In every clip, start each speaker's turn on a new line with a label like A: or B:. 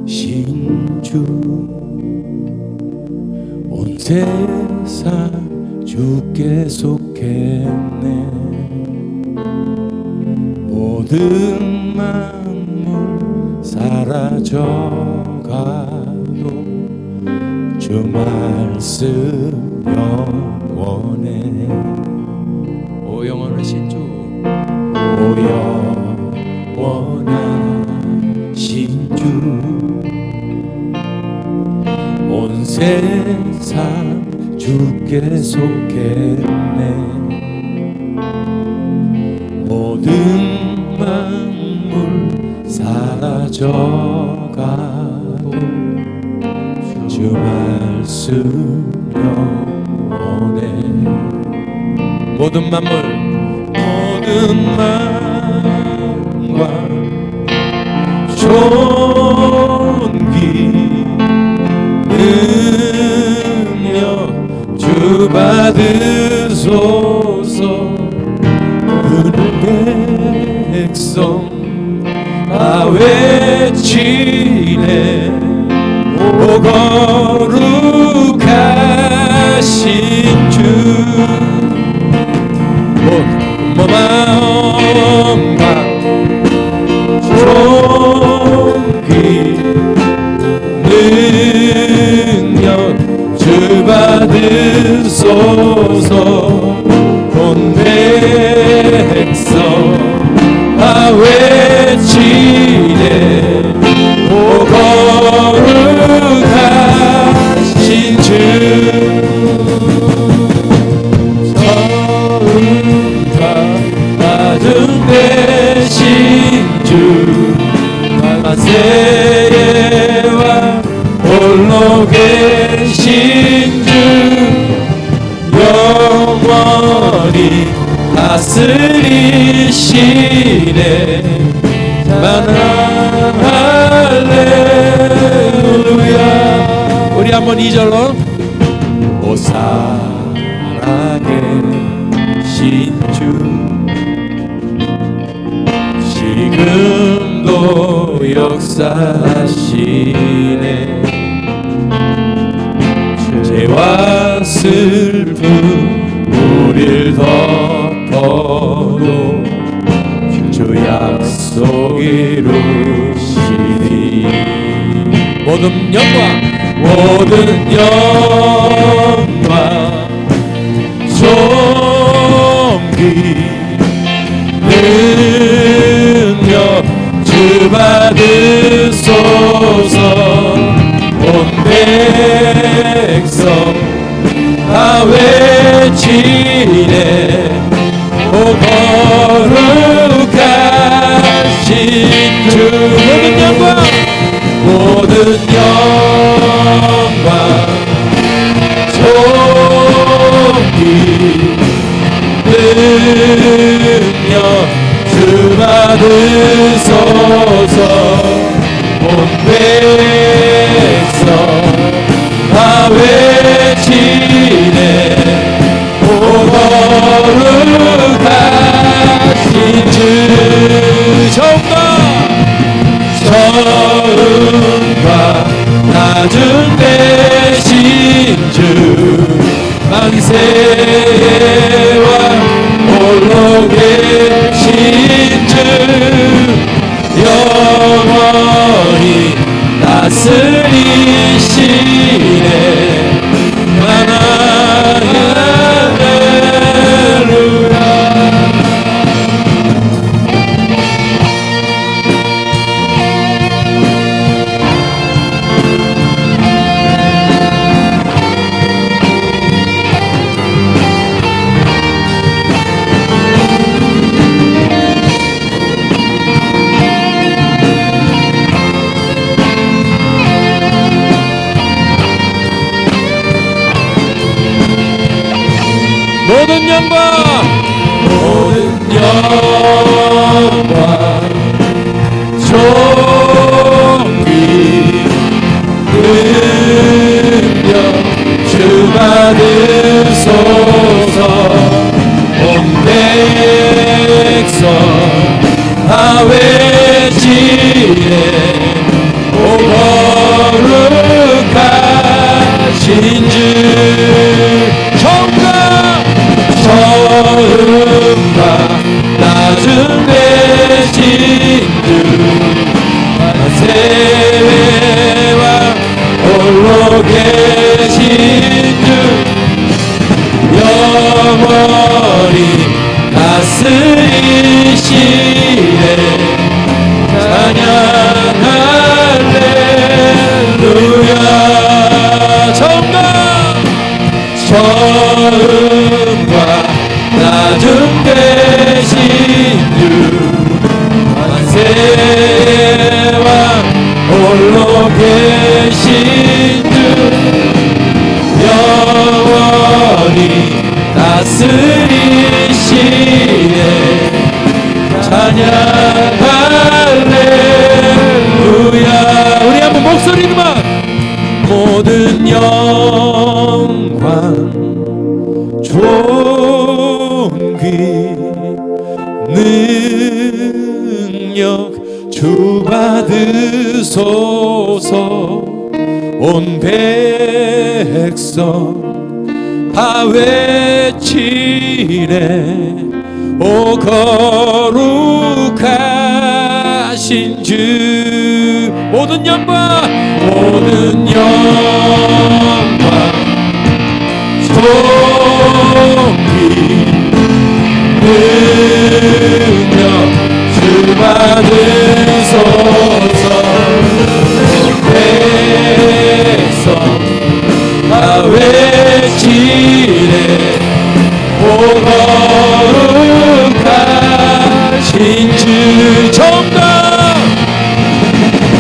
A: 영원하신 주 온 세상 주께 속했네. 모든 만물 사라져가도 주 말씀 영원해. 오 영원하신 주, 오 영원하신 주 온 세상 주께 속했네. 모든 만물 사라져가도 주 말씀 영원해. 모든 만과 존귀 능력 주 받으소서. 그의 백성 다 외치네. 오 거룩하신 주 마음과 존귀 능력 주 받으소서. 온 백성 다 외치네. 오 거룩하신 주 낮은 대신 주 만세와 홀로 계신 주 영원히 다스리시네. 할렐루야. 우리 한번 2절로 오 살아계신 주 지금도 역사하시네. 죄와 슬픔 우릴 덮어도 주 약속 이루시니. 모든 영광 존귀 능력 주 받으소서. 온 백성 다 외치네. 오 거룩하신 주 모든 영광 존귀 능력 주 받으소서. 온 백성 다 외치네. 오 거룩하신 주 처음과 낮은 대신 주 만세와 홀로 계신 주 영원히 다스리시네. 할렐루야. 모든 영광 영광 존귀 능력 주 받으소서. 온 백성 다 외치네 오 거룩하신 주. 처음과 낮은 대신 주 만세와 홀로 계신 주 영원히 다스리시네 찬양 할렐루야. 처음과 낮은 대신 주 만세와 홀로 계신 주 영원히 다스리시네 찬양 할렐루야. 우리 한번 목소리로만 모든 영광 존귀 능력 주 받으소서. 온 백성 다 외치네 오 거룩하신 주. 모든 영광 존귀 능력 주 받으소서. 백성 다 외치네 오 거룩하신 주.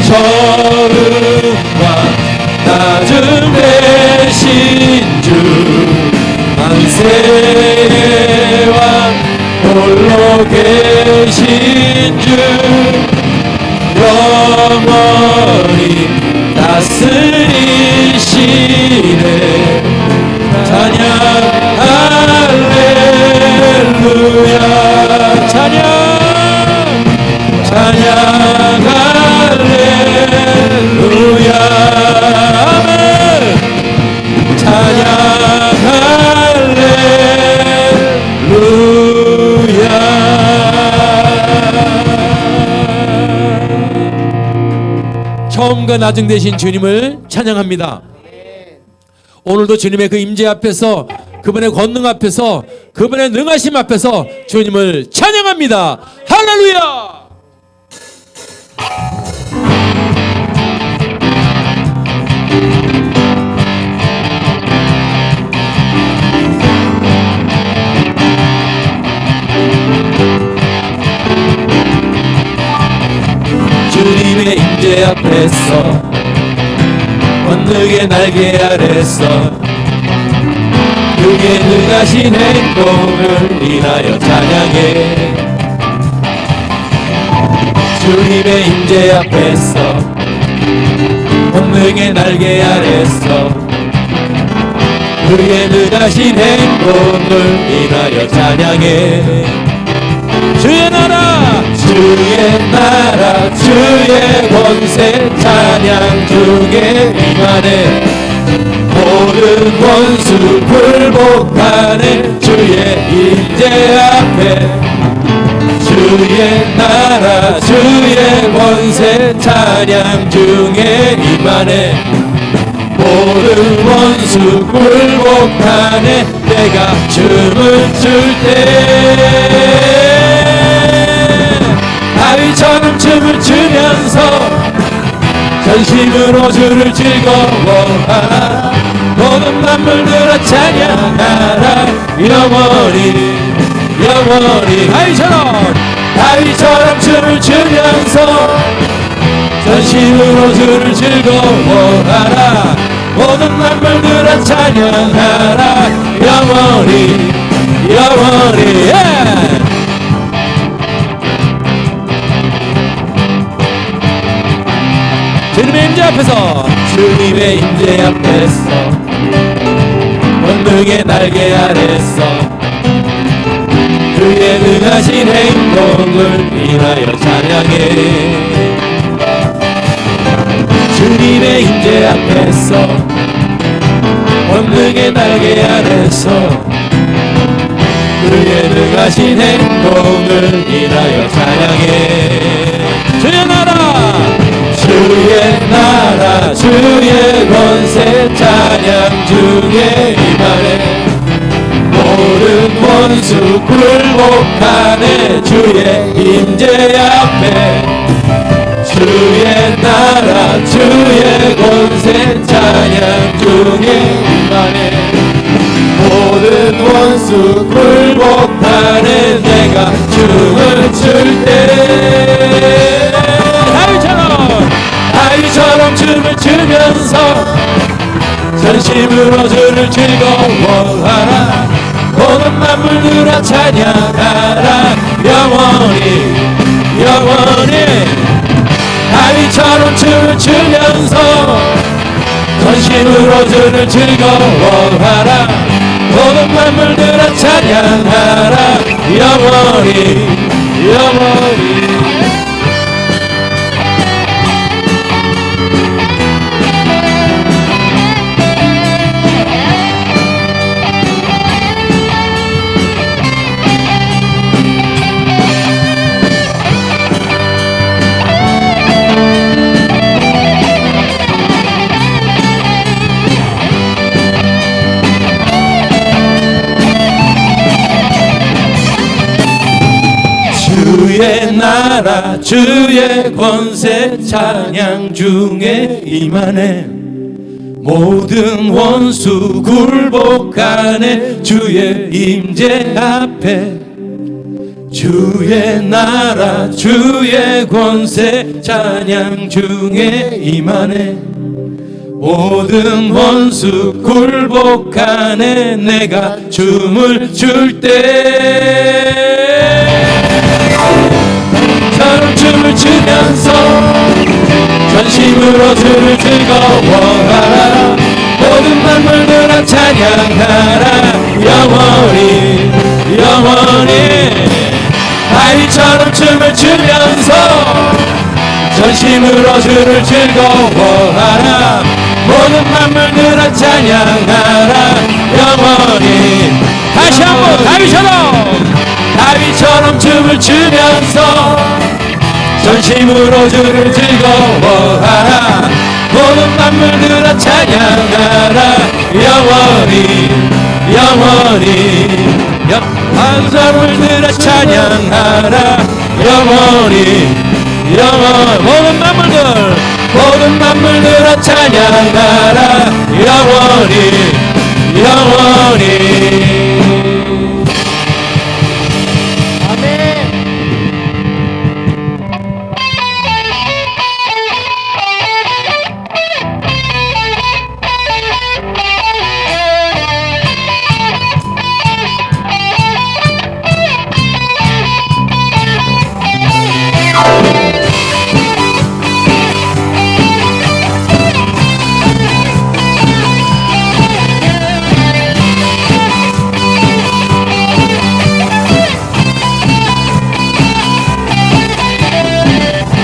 A: 처음과 낮은 대신 주 만세와 홀로 계신 주 영원히 다스리시네 찬양 할렐루야. 찬양 할렐루야. 아멘. 찬양 할렐루야. 처음과 나중 되신 주님을 찬양합니다. 오늘도 주님의 그 임재 앞에서, 그분의 권능 앞에서, 그분의 능하심 앞에서 주님을 찬양합니다. 할렐루야. 주님의 임재 앞에서 권능의 날개 아래서 그의 능하신 행동을 인하여 찬양해. 주님의 임재 앞에서 권능의 날개 아래서 그의 능하신 행동을 인하여 찬양해. 주의 나라 주의 권세 찬양 중에 임하네. 모든 원수 굴복하네. 주의 임재 앞에 주의 나라 주의 권세 찬양 중에 임하네. 모든 원수 굴복하네. 내가 춤을 출 때 다윗처럼 춤을 추면서 전심으로 주를 즐거워하라. 모든 만물들아 찬양하라. 영원히 다윗처럼 춤을 추면서 전심으로 주를 즐거워하라. 모든 만물들아 찬양하라. 영원히 앞에서 주님의 임재 앞에서 권능의 날개 아래서 그의 능하신 행동을 인하여 찬양해. 주님의 임재 앞에서 권능의 날개 아래서 그의 능하신 행동을 인하여 찬양해. 주의 나라 주의 나라 주의 권세 찬양 주의 임하네. 모든 원수 굴복하네. 주의 임재 앞에 주의 나라 주의 권세 찬양 주의 임하네. 모든 원수 굴복하네. 내가 춤을 출 때 다윗처럼 춤을 추면서 전심으로 주를 즐거워하라. 모든 만물들아 찬양하라. 영원히 영원히 다윗처럼 춤을 추면서 전심으로 주를 즐거워하라. 모든 만물들아 찬양하라. 영원히 영원히. 주의 나라 주의 권세 찬양 중에 임하네. 모든 원수 굴복하네. 주의 임재 앞에 주의 나라 주의 권세 찬양 중에 임하네. 모든 원수 굴복하네. 내가 춤을 출 때 저런 춤을 추면서 전심으로 주를 즐거워하라. 모든 만물들아 찬양하라. 영원히 영원히 다윗처럼 춤을 추면서 전심으로 주를 즐거워하라. 모든 만물들아 찬양하라. 영원히. 다시 한번 다윗처럼 춤을 추면서 전심으로 주를 즐거워하라. 모든 만물들아 찬양하라. 영원히 영원히 만물들아 찬양하라. 영원히 영원히 모든 만물들아 찬양하라. 영원히 영원히.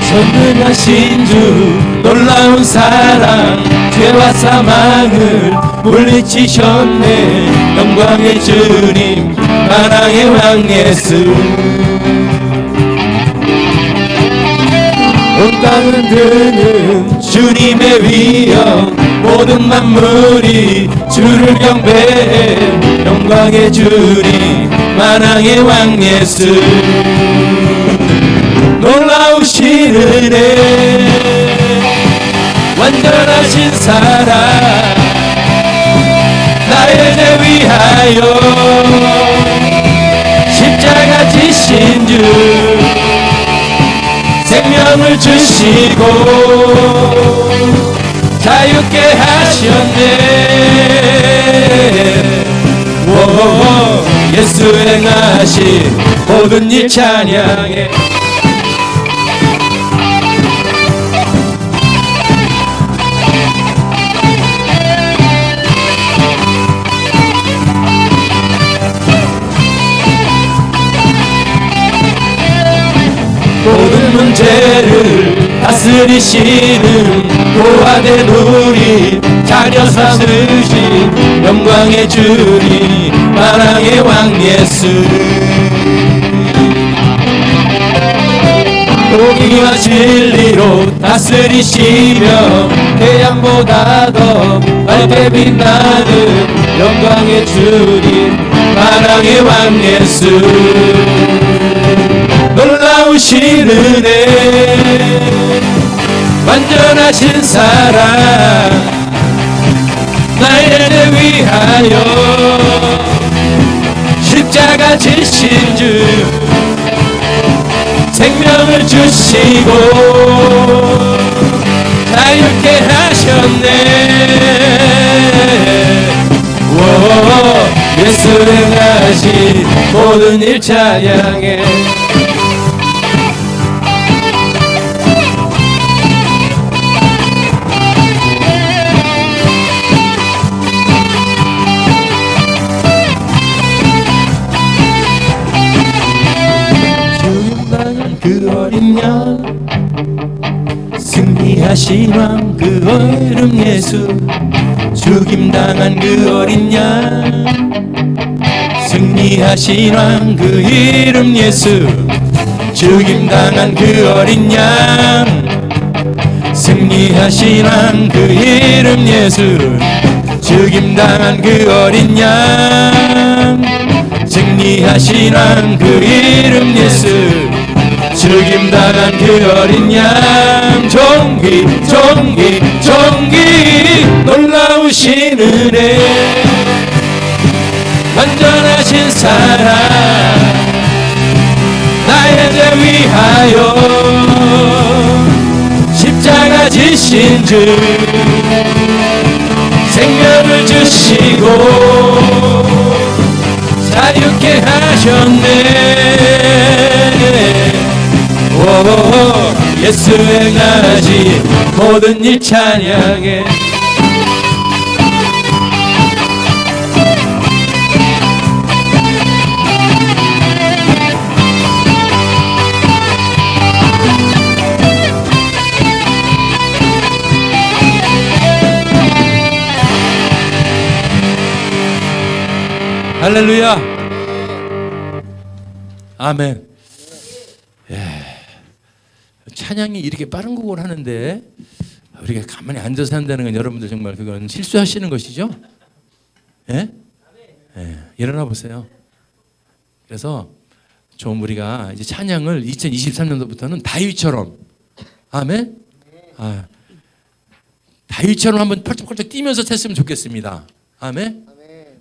A: 전능하신 주 놀라운 사랑 죄와 사망을 물리치셨네. 영광의 주님 만왕의 왕 예수. 온 땅은 드는 주님의 위엄. 모든 만물이 주를 경배해. 영광의 주님 만왕의 왕 예수. 놀라우신 은혜 완전하신 사랑 나의 죄 위하여 십자가 지신 주 생명을 주시고 자유케 하셨네. 오, 예수 행하신 모든 일 찬양해. 모든 문제를 다스리시는 고아된 우리 자녀 삼으신 영광의 주님 만왕의 왕 예수 공의와 진리로 다스리시며 태양보다 더 밝게 빛나는 영광의 주님 만왕의 왕 예수 놀라우신 은혜 완전하신 사랑 나의 죄 위하여 십자가 지신 주 생명을 주시고 자유케 하셨네 예수 행하신 모든 일 찬양해 그 어린 양 승리하신 왕 그 이름 예수 죽임당한 그 어린 양 승리하신 왕 그 이름 예수 죽임당한 그 어린 양 승리하신 왕 그 이름 예수 죽임당한 그 어린 양 승리하신 왕 그 이름 예수 죽임당한 그 어린 양 종기 놀라우신 은혜 완전하신 사랑 나의 죄 위하여 십자가 지신 주 생명을 주시고 자유케 하셨네 예수 행하신 모든 일 찬양해 할렐루야 아멘. 찬양이 이렇게 빠른 곡을 하는데 우리가 가만히 앉아서 한다는 건 여러분들 정말 그건 실수하시는 것이죠? 예? 예, 일어나 보세요. 그래서 좀 우리가 이제 찬양을 2023년도부터는 다윗처럼 아멘? 다윗처럼 한번 펄쩍펄쩍 뛰면서 했으면 좋겠습니다. 아멘?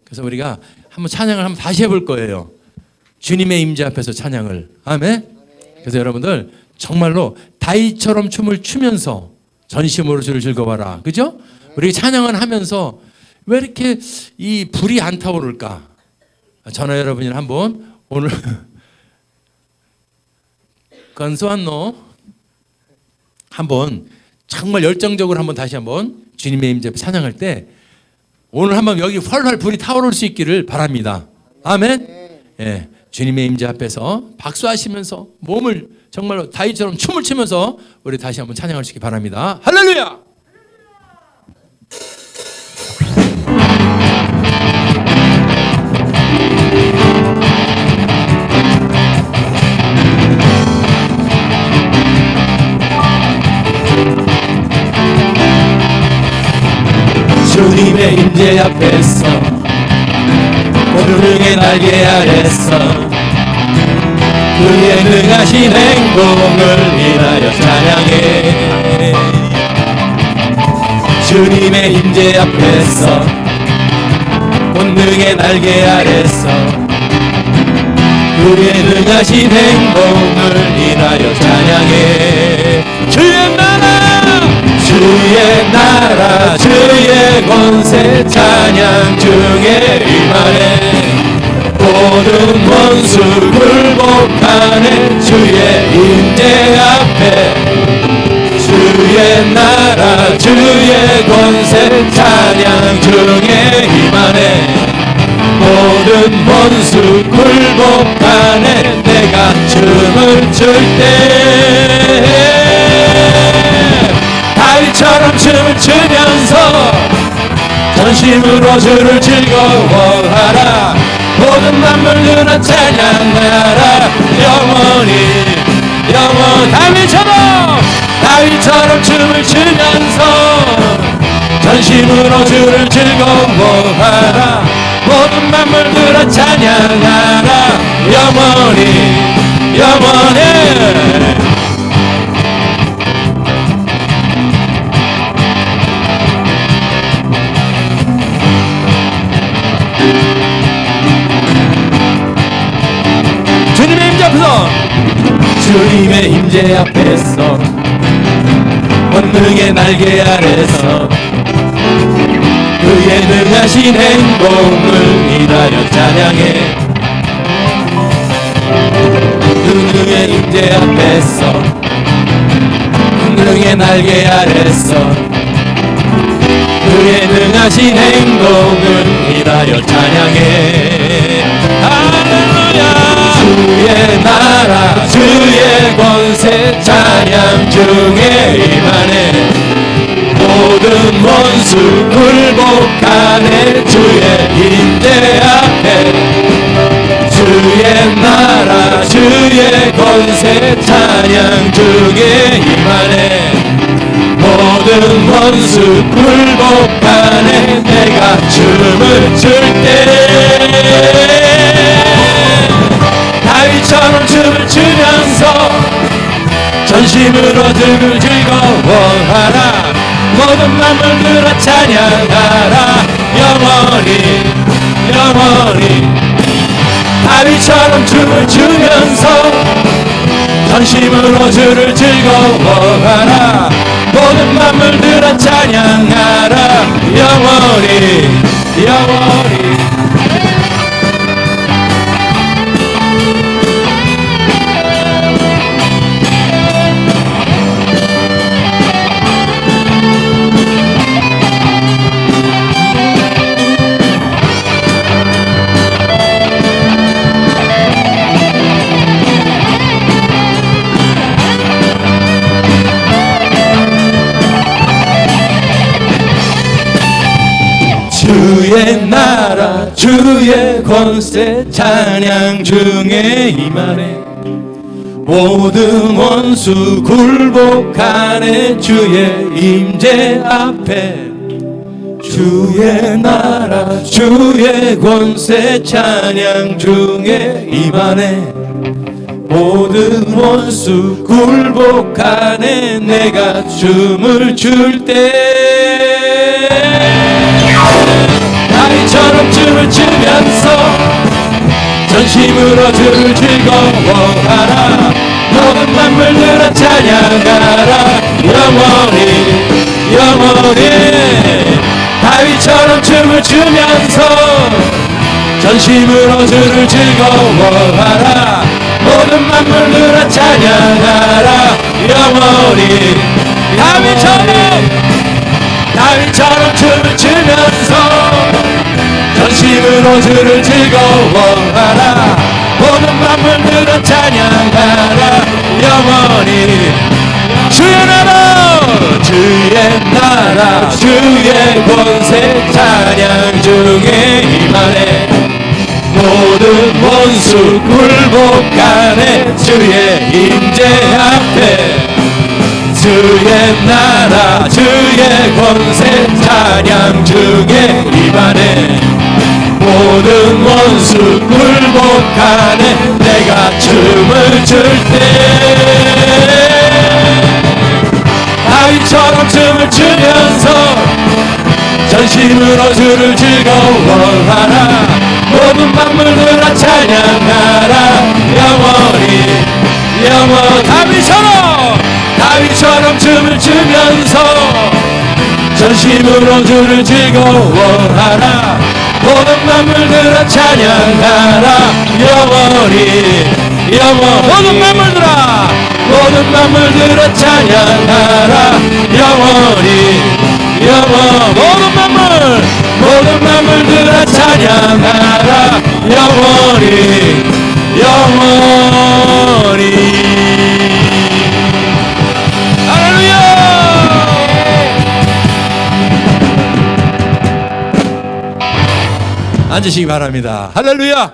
A: 그래서 우리가 한번 찬양을 한번 다시 해볼 거예요. 주님의 임재 앞에서 찬양을 아멘? 그래서 여러분들 정말로 다윗처럼 춤을 추면서 전심으로 주를 즐거워라. 그죠? 우리 찬양을 하면서 왜 이렇게 이 불이 안 타오를까? 저는 여러분이 한번 오늘 건소한노 한번 정말 열정적으로 한번 다시 한번 주님의 임재 찬양할 때 오늘 한번 여기 활활 불이 타오를 수 있기를 바랍니다. 아멘. 예, 주님의 임재 앞에서 박수하시면서 몸을 정말로 다윗처럼 춤을 추면서 우리 다시 한번 찬양하시기 바랍니다. 할렐루야! 주님의 임재 앞에서 고르릉의 날개 아래서 그의 능하신 행동을 인하여 찬양해 주님의 임재 앞에서 본능의 날개 아래서 그의 능하신 행동을 인하여 찬양해 주의 나라 주의 권세 찬양 중에 임하네 모든 원수 굴복하네 주의 임재 앞에 주의 나라 주의 권세 찬양 중에 임하네 모든 원수 굴복하네 내가 춤을 출 때 다윗처럼 춤을 추면서 전심으로 주를 즐거워하라. 모든 만물들아 찬양하라. 영원히 다윗처럼 춤을 추면서 전심으로 주를 즐거워하라. 모든 만물들아 찬양하라. 영원히 주님의 임재 앞에서 권능의 날개 아래서 그의 능하신 행동을 인하여 찬양해. 그의 임재 앞에서 권능의 날개 아래서 그의 능하신 행동을 인하여 찬양해. 할렐루야. 주의 나라 주의 권세 찬양 중에 임하네. 모든 원수 굴복하네. 주의 임재 앞에 주의 나라 주의 권세 찬양 중에 임하네. 모든 원수 굴복하네. 내가 춤을 출 때 다윗처럼 춤을 추면서 전심으로 주를 즐거워하라. 모든 만물들아 찬양하라. 영원히 다윗처럼 춤을 추면서 전심으로 주를 즐거워하라. 모든 만물들아 찬양하라. 영원히 주의 나라 주의 권세 찬양 중에 임하네. 모든 원수 굴복하네. 주의 임재 앞에 주의 나라 주의 권세 찬양 중에 임하네. 모든 원수 굴복하네. 내가 춤을 출 때 다윗처럼 춤을 추면서 전심으로 주를 즐거워하라. 모든 만물들아 찬양하라. 영원히 다윗처럼 춤을 추면서 전심으로 주를 즐거워하라. 모든 만물들아 찬양하라. 영원히 다윗처럼 춤을 추면서 전심으로 주를 즐거워하라. 모든 만물들아 찬양하라. 영원히 주의 나라 주의 권세 찬양 중에 임하네. 모든 원수 굴복하네. 주의 임재 앞에 주의 나라 주의 권세 찬양 중에 임하네. 모든 원수 굴복하네. 내가 춤을 출 때 다윗처럼 춤을 추면서 전심으로 주를 즐거워하라. 모든 만물들아 찬양하라. 다윗처럼 춤을 추면서 전심으로 주를 즐거워하라. 모든 만물들아 찬양하라. 모든 만물들아 찬양하라. 모든 만물들아 찬양하라. 영원히. 할렐루야. 앉으시기 바랍니다. 할렐루야.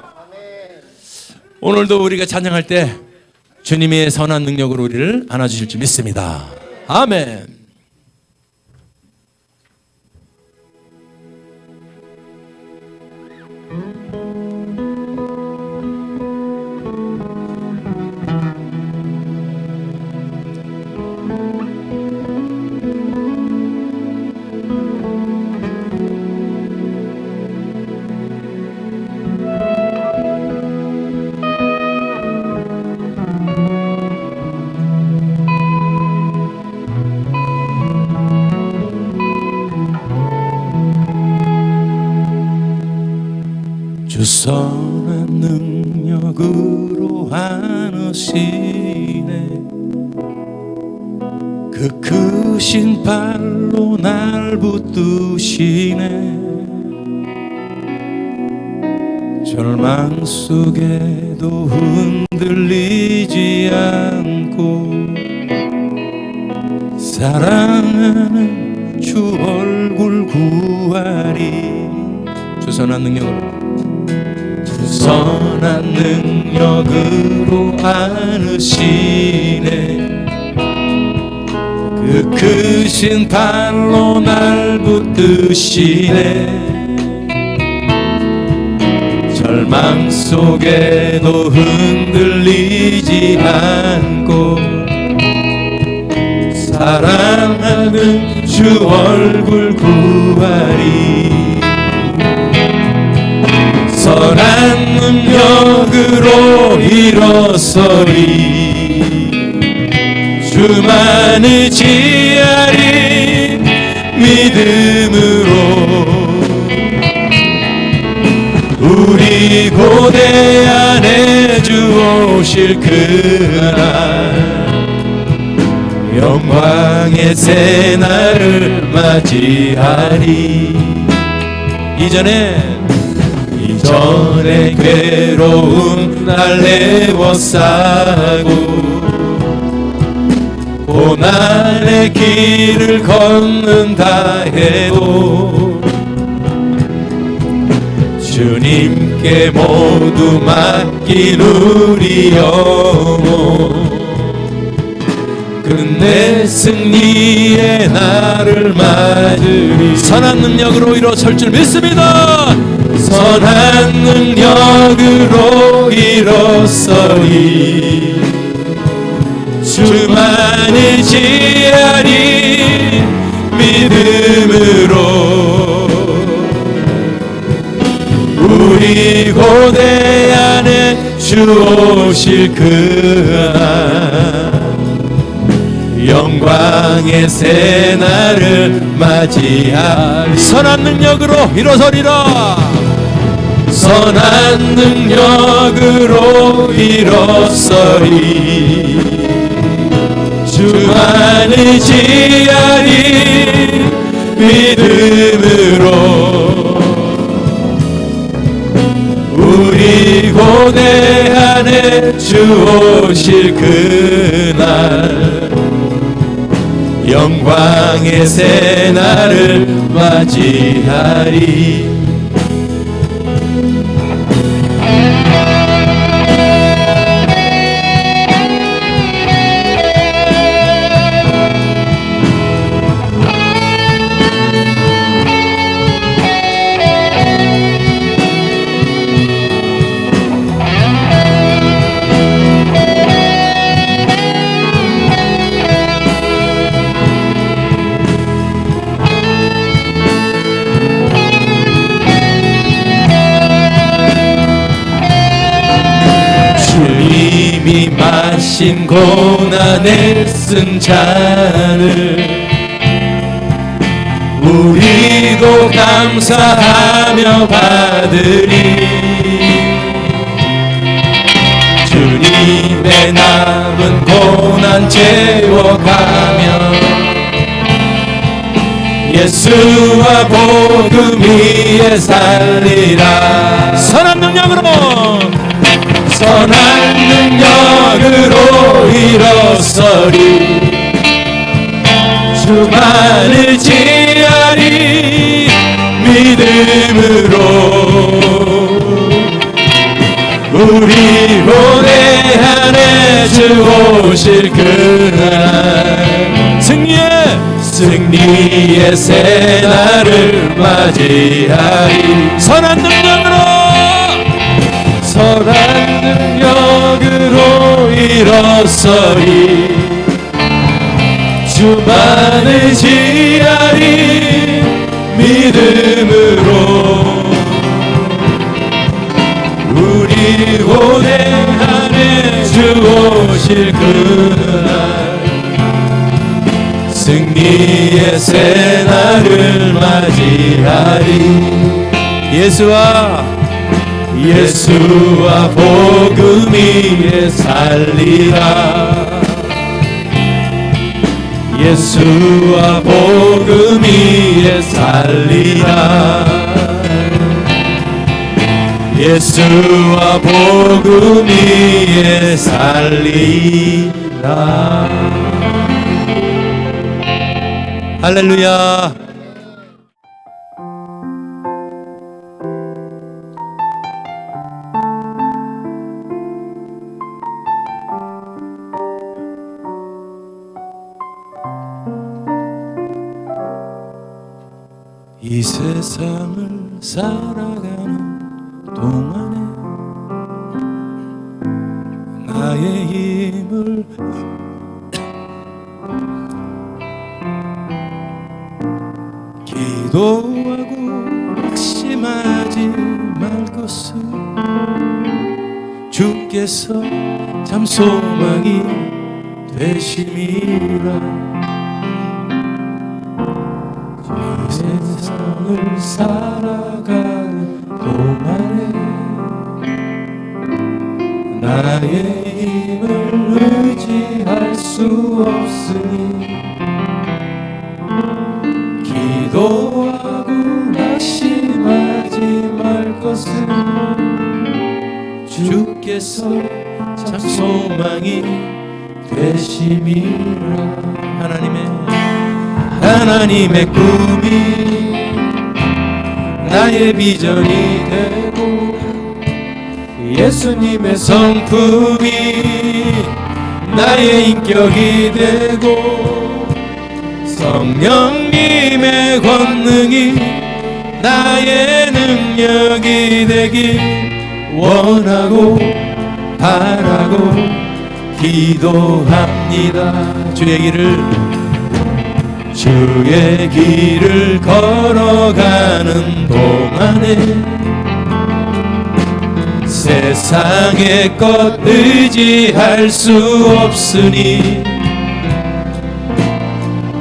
A: 오늘도 우리가 찬양할 때 주님의 선한 능력으로 우리를 안아주실 줄 믿습니다. 아멘. 주 선한 능력으로 안으시네. 그 크신 발로 날 붙드시네. 절망 속에도 흔들리지 않고 사랑하는 주 얼굴 구하리. 주 선한 능력으로, 선한 능력으로 안으시네. 그 크신 발로 날 붙드시네. 절망 속에도 흔들리지 않고 사랑하는 주 얼굴 구하리. 선한 능력으로 일어서리. 주만을 지하리. 믿음으로 우리 고대 안에 주 오실 그날 영광의 새날을 맞이하리. 이전에 괴로움 날 애워싸고 고난의 길을 걷는다 해도 주님께 모두 맡긴 우리 영혼 끝내 승리의 날을 맞으리. 선한 능력으로 일어설 줄 믿습니다. 선한 능력으로 일어서리. 주만을 지하리. 믿음으로 우리 고대 안에 주 오실 그날 영광의 새날을 맞이하리. 선한 능력으로 일어서리라. 선한 능력으로 일어서리. 주만을 지하리. 믿음으로 우리 고대 안에 주 오실 그날 영광의 새날을 맞이하리. 주님이 마신 고난의 쓴 잔을 우리도 감사하며 받으리. 주님의 남은 고난 채워가며 예수와 복음 위에 살리라. 선한 능력으로 선한 능력으로 일어서리 주만을 지하리 믿음으로 우리 고대 안에 주 오실 그날 승리의 새날을 맞이하리 선한 능력으로 일어서리 주만을 지하리 믿음으로 우리 고대 안에 주 오실 그날 승리의 새날을 맞이하리 예수와 복음 위에 살리라 예수와 복음 위에 살리라 예수와 복음 위에 살리라 할렐루야. 이 세상을 살아가는 동안에 나의 힘을 기도하고 낙심하지 말 것을 주께서 참 소망이 되심이라 이 세상을 살아가는 동안에 나의 힘을 의지할 수 없으니 기도하고 낙심하지 말 것을 주께서 참 소망이 되심이라 하나님의 꿈이 나의 비전이 되고 예수님의 성품이 나의 인격이 되고 성령님의 권능이 나의 능력이 되길 원하고 바라고 기도합니다. 주의 길을 걸어가는 동안에 세상의 것 의지할 수 없으니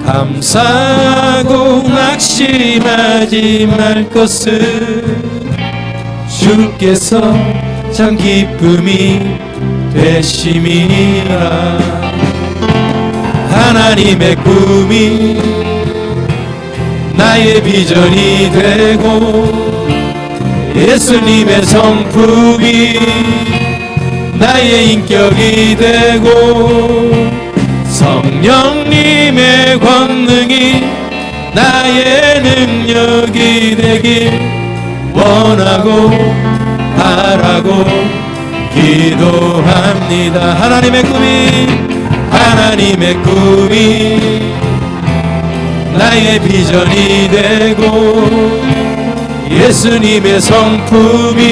A: 감사하고 낙심하지 말 것을 주께서 참 기쁨이 되심이라 하나님의 꿈이 나의 비전이 되고 예수님의 성품이 나의 인격이 되고 성령님의 권능이 나의 능력이 되길 원하고 바라고 기도합니다. 하나님의 꿈이 나의 비전이 되고 예수님의 성품이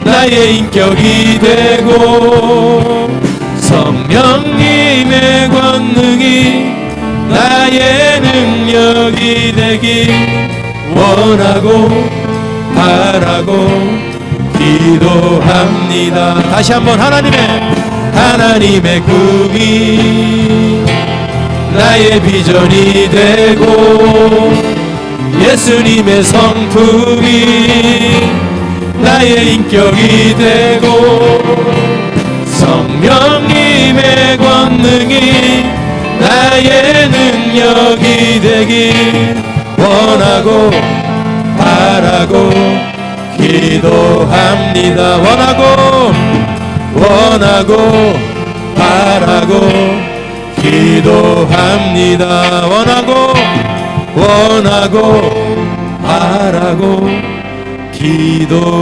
A: 나의 인격이 되고 성령님의 권능이 나의 능력이 되길 원하고 바라고 기도합니다. 다시 한번 하나님의 꿈이 나의 비전이 되고 예수님의 성품이 나의 인격이 되고 성령님의 권능이 나의 능력이 되길 원하고 바라고 기도합니다. 원하고 바라고 기도합니다. 원하고 바라고 기도합니다.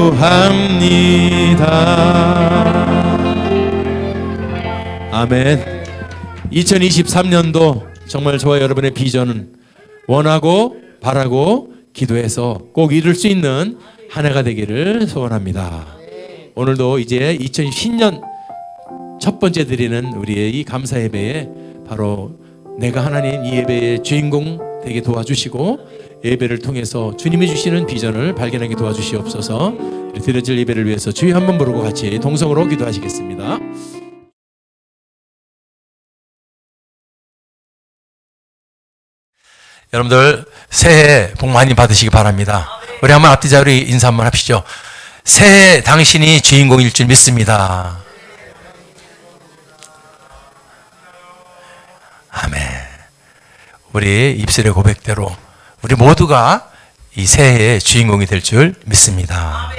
A: 아멘. 2023년도 정말 저와 여러분의 비전은 원하고 바라고 기도해서 꼭 이룰 수 있는 한 해가 되기를 소원합니다. 오늘도 이제 2010년 첫 번째 드리는 우리의 이 감사 예배에 바로 내가 하나님 이 예배의 주인공 되게 도와주시고 예배를 통해서 주님이 주시는 비전을 발견하게 도와주시옵소서. 드려질 예배를 위해서 주의 한번 부르고 같이 동성으로 기도하시겠습니다. 여러분들 새해 복 많이 받으시기 바랍니다. 우리 한번 앞뒤 자로 인사 한번 합시죠. 새해 당신이 주인공일 줄 믿습니다. 아멘. 우리 입술의 고백대로 우리 모두가 이 새해의 주인공이 될 줄 믿습니다.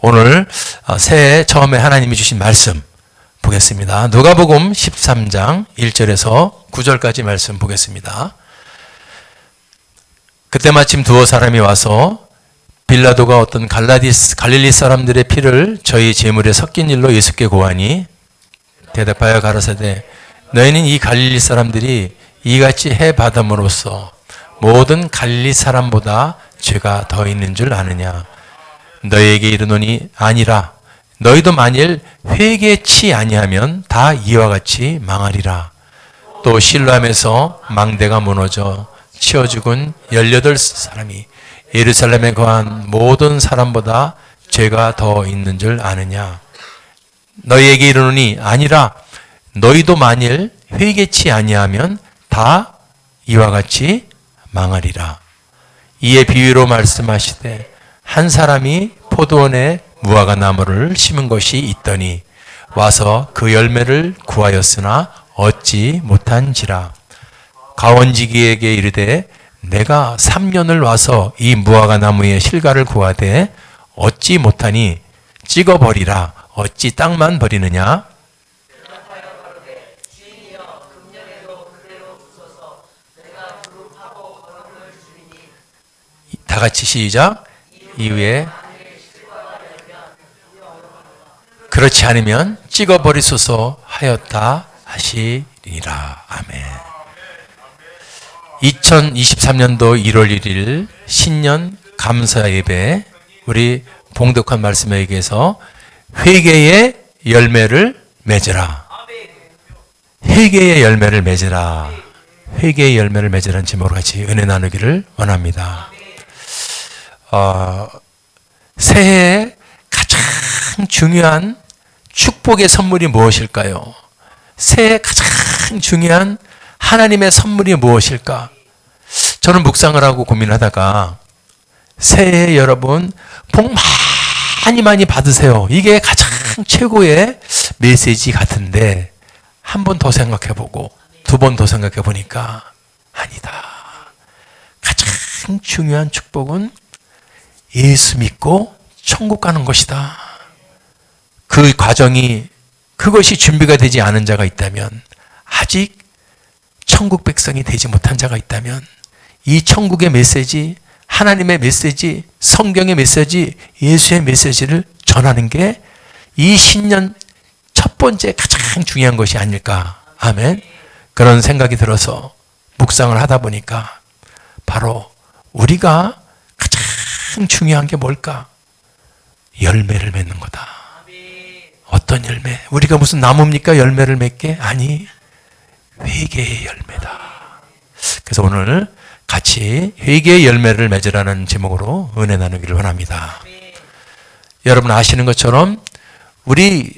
A: 오늘 새해 처음에 하나님이 주신 말씀 보겠습니다. 누가복음 13장 1절에서 9절까지 말씀 보겠습니다. 그때 마침 두어 사람이 와서 빌라도가 어떤 갈릴리 사람들의 피를 저희 제물에 섞인 일로 예수께 고하니 대답하여 가라사대 너희는 이 갈릴리 사람들이 이같이 해 받음으로써 모든 갈릴리 사람보다 죄가 더 있는 줄 아느냐. 너희에게 이르노니 아니라 너희도 만일 회개치 아니하면 다 이와 같이 망하리라. 또 실로암에서 망대가 무너져 치어 죽은 18사람이 예루살렘에 거한 모든 사람보다 죄가 더 있는 줄 아느냐. 너희에게 이르노니 아니라 너희도 만일 회개치 아니하면 다 이와 같이 망하리라. 이에 비유로 말씀하시되 한 사람이 포도원에 무화과 나무를 심은 것이 있더니 와서 그 열매를 구하였으나 얻지 못한지라. 가원지기에게 이르되 내가 3년을 와서 이 무화과 나무의 실과를 구하되 얻지 못하니 찍어버리라. 어찌 땅만 버리느냐. 다 같이 시작. 이후에 그렇지 않으면 찍어버리소서 하였다 하시리라. 아멘. 2023년도 1월 1일 신년 감사 예배 우리 봉독한 말씀에 의해서 회개의 열매를 맺으라. 회개의 열매를 맺으라. 회개의 열매를 맺으라는 제목으로 같이 은혜 나누기를 원합니다. 새해에 가장 중요한 축복의 선물이 무엇일까요? 새해 가장 중요한 하나님의 선물이 무엇일까? 저는 묵상을 하고 고민하다가 새해 여러분 복 많이 받으세요. 이게 가장 최고의 메시지 같은데 한 번 더 생각해보고 두 번 더 생각해보니까 아니다. 가장 중요한 축복은 예수 믿고 천국 가는 것이다. 그 과정이 그것이 준비가 되지 않은 자가 있다면 아직 천국 백성이 되지 못한 자가 있다면 이 천국의 메시지, 하나님의 메시지, 성경의 메시지, 예수의 메시지를 전하는 게 이 신년 첫 번째 가장 중요한 것이 아닐까. 아멘. 그런 생각이 들어서 묵상을 하다 보니까 바로 우리가 가장 중요한 게 뭘까? 열매를 맺는 거다. 어떤 열매? 우리가 무슨 나무입니까? 열매를 맺게? 아니, 회개의 열매다. 그래서 오늘 같이 회개의 열매를 맺으라는 제목으로 은혜 나누기를 원합니다. 여러분 아시는 것처럼 우리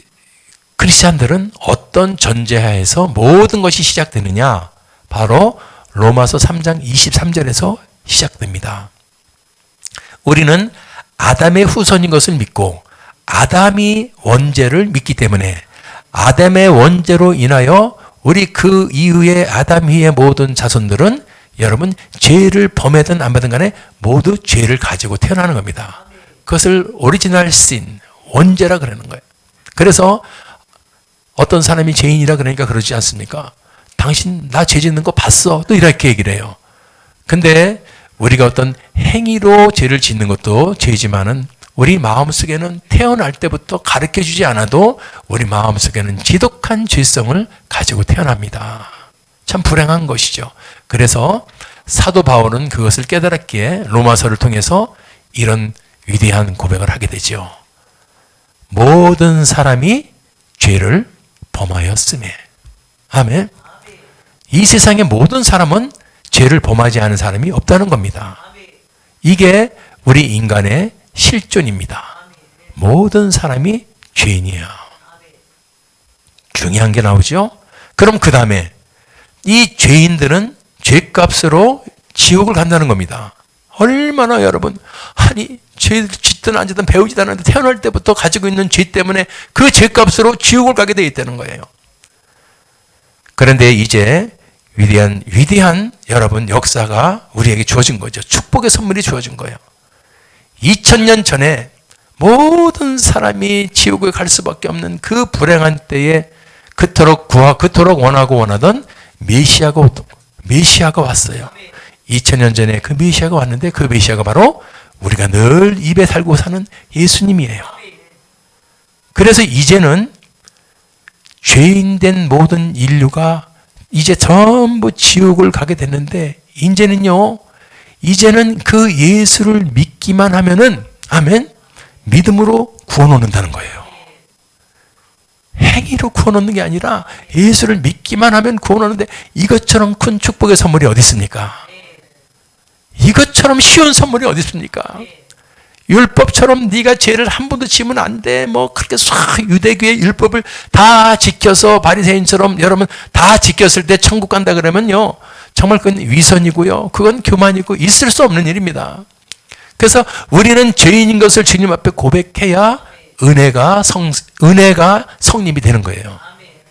A: 크리스찬들은 어떤 전제하에서 모든 것이 시작되느냐? 바로 로마서 3장 23절에서 시작됩니다. 우리는 아담의 후손인 것을 믿고 아담이 원죄를 믿기 때문에 아담의 원죄로 인하여 우리 그 이후에 아담 이후의 모든 자손들은 여러분 죄를 범하든 안 받든 간에 모두 죄를 가지고 태어나는 겁니다.
B: 그것을 오리지널 신, 원죄라 그러는 거예요. 그래서 어떤 사람이 죄인이라 그러니까 그러지 않습니까? 당신 나 죄 짓는 거 봤어? 또 이렇게 얘기를 해요. 근데 우리가 어떤 행위로 죄를 짓는 것도 죄지만은 우리 마음속에는 태어날 때부터 가르쳐주지 않아도 우리 마음속에는 지독한 죄성을 가지고 태어납니다. 참 불행한 것이죠. 그래서 사도 바울은 그것을 깨달았기에 로마서를 통해서 이런 위대한 고백을 하게 되죠. 모든 사람이 죄를 범하였으며. 아멘. 이 세상의 모든 사람은 죄를 범하지 않은 사람이 없다는 겁니다. 이게 우리 인간의 실존입니다. 모든 사람이 죄인이에요. 중요한 게 나오죠. 그럼 그 다음에 이 죄인들은 죄값으로 지옥을 간다는 겁니다. 얼마나 여러분, 아니 죄를 짓든 안 짓든 배우지도 않았는데 태어날 때부터 가지고 있는 죄 때문에 그 죄값으로 지옥을 가게 되어 있다는 거예요. 그런데 이제 위대한 여러분 역사가 우리에게 주어진 거죠. 축복의 선물이 주어진 거예요. 2000년 전에 모든 사람이 지옥에 갈 수밖에 없는 그 불행한 때에 그토록 원하고 원하던 메시아가 왔어요. 2000년 전에 그 메시아가 왔는데 그 메시아가 바로 우리가 늘 입에 달고 사는 예수님이에요. 그래서 이제는 죄인된 모든 인류가 이제 전부 지옥을 가게 됐는데 이제는 그 예수를 믿기만 하면은 아멘, 믿음으로 구원 얻는다는 거예요. 행위로 구원 얻는 게 아니라 예수를 믿기만 하면 구원 얻는데 이것처럼 큰 축복의 선물이 어디 있습니까? 이것처럼 쉬운 선물이 어디 있습니까? 율법처럼 네가 죄를 한 번도 지으면 안 돼. 뭐 그렇게 유대교의 율법을 다 지켜서 바리새인처럼 여러분 다 지켰을 때 천국 간다 그러면요. 정말 그건 위선이고요. 그건 교만이고 있을 수 없는 일입니다. 그래서 우리는 죄인인 것을 주님 앞에 고백해야 은혜가 성립이 되는 거예요.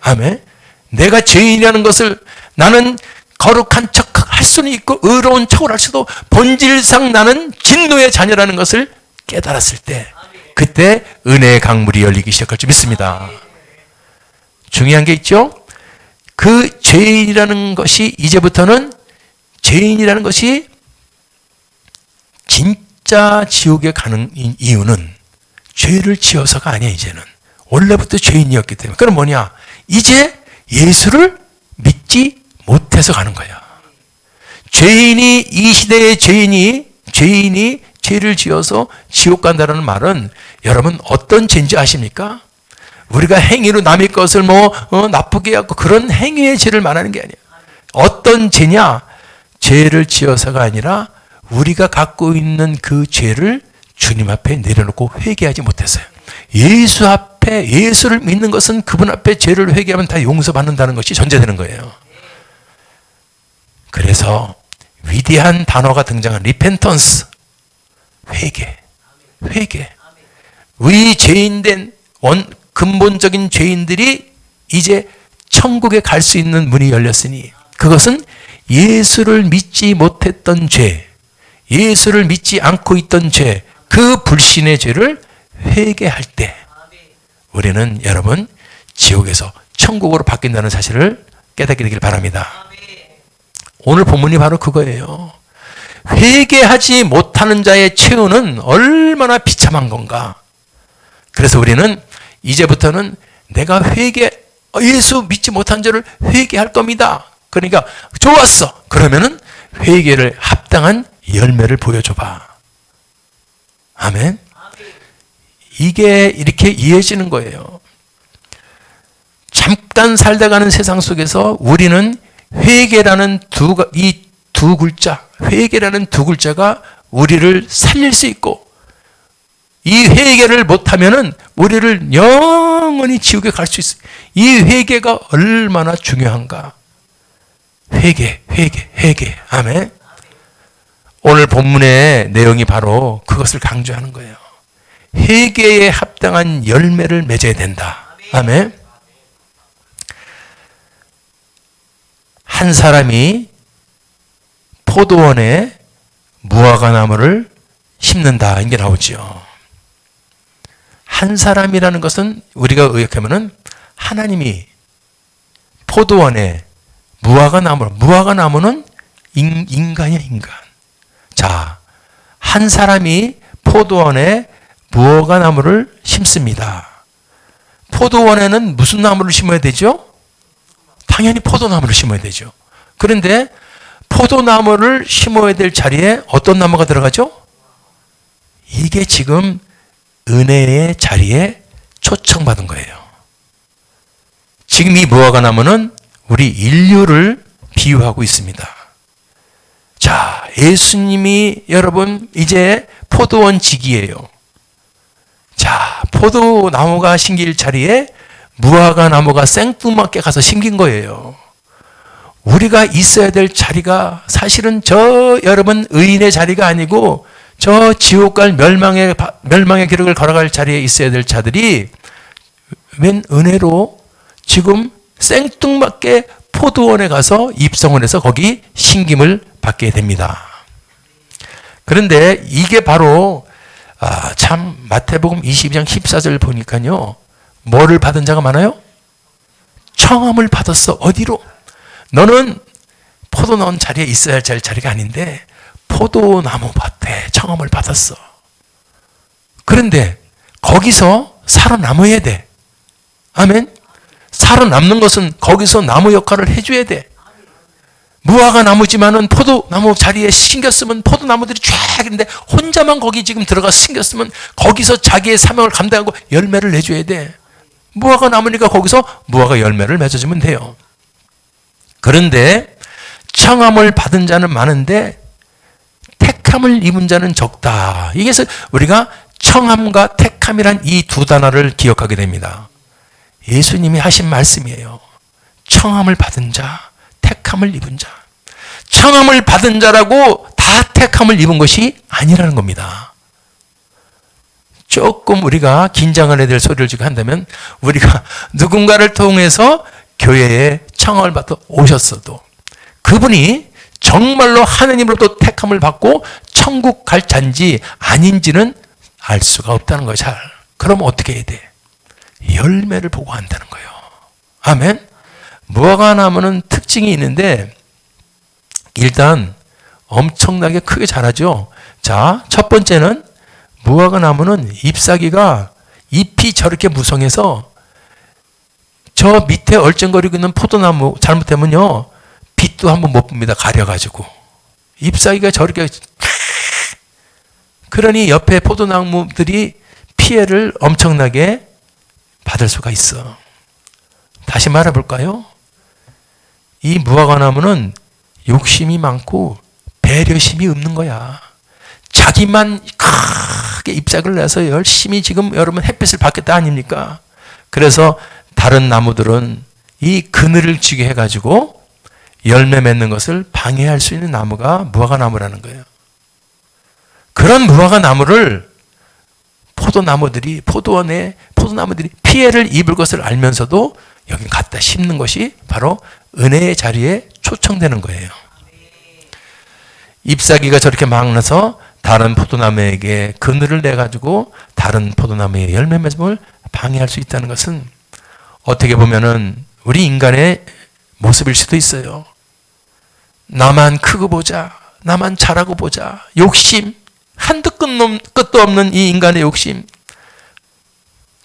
B: 아멘. 내가 죄인이라는 것을 나는 거룩한 척 할 수는 있고 의로운 척을 할 수도 본질상 나는 진노의 자녀라는 것을 깨달았을 때 그때 은혜의 강물이 열리기 시작할 줄 믿습니다. 중요한 게 있죠. 그 죄인이라는 것이 이제부터는 죄인이라는 것이 진짜 지옥에 가는 이유는 죄를 지어서가 아니야. 이제는 원래부터 죄인이었기 때문에. 그럼 뭐냐? 이제 예수를 믿지 못해서 가는 거야. 죄인이 이 시대의 죄인이 죄를 지어서 지옥 간다는 말은 여러분 어떤 죄인지 아십니까? 우리가 행위로 남의 것을 나쁘게 하고 그런 행위의 죄를 말하는 게 아니야. 어떤 죄냐? 죄를 지어서가 아니라 우리가 갖고 있는 그 죄를 주님 앞에 내려놓고 회개하지 못했어요. 예수 앞에 예수를 믿는 것은 그분 앞에 죄를 회개하면 다 용서받는다는 것이 전제되는 거예요. 그래서 위대한 단어가 등장한 리펜턴스, 회개. 우리 죄인된 근본적인 죄인들이 이제 천국에 갈 수 있는 문이 열렸으니 그것은 예수를 믿지 못했던 죄, 예수를 믿지 않고 있던 죄, 그 불신의 죄를 회개할 때 우리는 여러분 지옥에서 천국으로 바뀐다는 사실을 깨닫게 되길 바랍니다. 오늘 본문이 바로 그거예요. 회개하지 못하는 자의 최후는 얼마나 비참한 건가. 그래서 우리는 이제부터는 내가 예수 믿지 못한 자를 회개할 겁니다. 그러니까 좋았어. 그러면은 회개를 합당한 열매를 보여줘봐. 아멘. 이게 이렇게 이해지는 거예요. 잠깐 살다 가는 세상 속에서 우리는 회개라는 이 두 글자, 회개라는 두 글자가 우리를 살릴 수 있고 이 회개를 못하면은 우리를 영원히 지옥에 갈 수 있어요. 이 회개가 얼마나 중요한가. 회개. 아멘. 오늘 본문의 내용이 바로 그것을 강조하는 거예요. 회개에 합당한 열매를 맺어야 된다. 아멘. 한 사람이 포도원에 무화과 나무를 심는다. 이게 나오죠. 한 사람이라는 것은 우리가 의역하면은 하나님이 포도원에 무화과나무는 인간이야, 인간. 자, 한 사람이 포도원에 무화과나무를 심습니다. 포도원에는 무슨 나무를 심어야 되죠? 당연히 포도나무를 심어야 되죠. 그런데 포도나무를 심어야 될 자리에 어떤 나무가 들어가죠? 이게 지금 은혜의 자리에 초청받은 거예요. 지금 이 무화과나무는 우리 인류를 비유하고 있습니다. 자, 예수님이 여러분 이제 포도원 직이에요. 자, 포도나무가 심길 자리에 무화과나무가 생뚱맞게 가서 심긴 거예요. 우리가 있어야 될 자리가 사실은 저 여러분 의인의 자리가 아니고 저 지옥 갈 멸망의 기록을 걸어갈 자리에 있어야 될 자들이 웬 은혜로 지금 생뚱맞게 포도원에 가서 입성을 해서 거기 심김을 받게 됩니다. 그런데 이게 바로 참 마태복음 22장 14절 보니까요. 뭐를 받은 자가 많아요? 청함을 받았어. 어디로? 너는 포도나무 자리에 있어야 할 자리가 아닌데 포도나무 밭에 청함을 받았어. 그런데 거기서 살아남아야 돼. 아멘? 살아남는 것은 거기서 나무 역할을 해줘야 돼. 무화과 나무지만은 포도나무 자리에 심겼으면 포도나무들이 쫙 있는데 혼자만 거기 지금 들어가서 심겼으면 거기서 자기의 사명을 감당하고 열매를 내줘야 돼. 무화과 나무니까 거기서 무화과 열매를 맺어주면 돼요. 그런데 청함을 받은 자는 많은데 택함을 입은 자는 적다. 이게서 우리가 청함과 택함이란 이 두 단어를 기억하게 됩니다. 예수님이 하신 말씀이에요. 청함을 받은 자, 택함을 입은 자. 청함을 받은 자라고 다 택함을 입은 것이 아니라는 겁니다. 조금 우리가 긴장을 해야 될 소리를 지금 한다면 우리가 누군가를 통해서 교회에 청함을 받아 오셨어도 그분이 정말로 하느님으로부터 택함을 받고 천국 갈 잔지 아닌지는 알 수가 없다는 거예요. 잘. 그럼 어떻게 해야 돼? 열매를 보고 한다는 거예요. 아멘. 무화과 나무는 특징이 있는데 일단 엄청나게 크게 자라죠. 자, 첫 번째는 무화과 나무는 잎사귀가 잎이 저렇게 무성해서 저 밑에 얼쩡거리고 있는 포도나무 잘못되면요 빛도 한번 못 봅니다. 가려가지고 잎사귀가 저렇게 그러니 옆에 포도나무들이 피해를 엄청나게 받을 수가 있어. 다시 말해볼까요? 이 무화과나무는 욕심이 많고 배려심이 없는 거야. 자기만 크게 잎사귀를 내서 열심히 지금 여러분 햇빛을 받겠다 아닙니까? 그래서 다른 나무들은 이 그늘을 쥐게 해가지고 열매 맺는 것을 방해할 수 있는 나무가 무화과나무라는 거예요. 그런 무화과나무를 포도나무들이 피해를 입을 것을 알면서도 여기 갖다 심는 것이 바로 은혜의 자리에 초청되는 거예요. 잎사귀가 저렇게 막 나서 다른 포도나무에게 그늘을 내가지고 다른 포도나무의 열매 맺음을 방해할 수 있다는 것은 어떻게 보면은 우리 인간의 모습일 수도 있어요. 나만 크고 보자. 나만 잘하고 보자. 욕심. 한도 끝도 없는 이 인간의 욕심.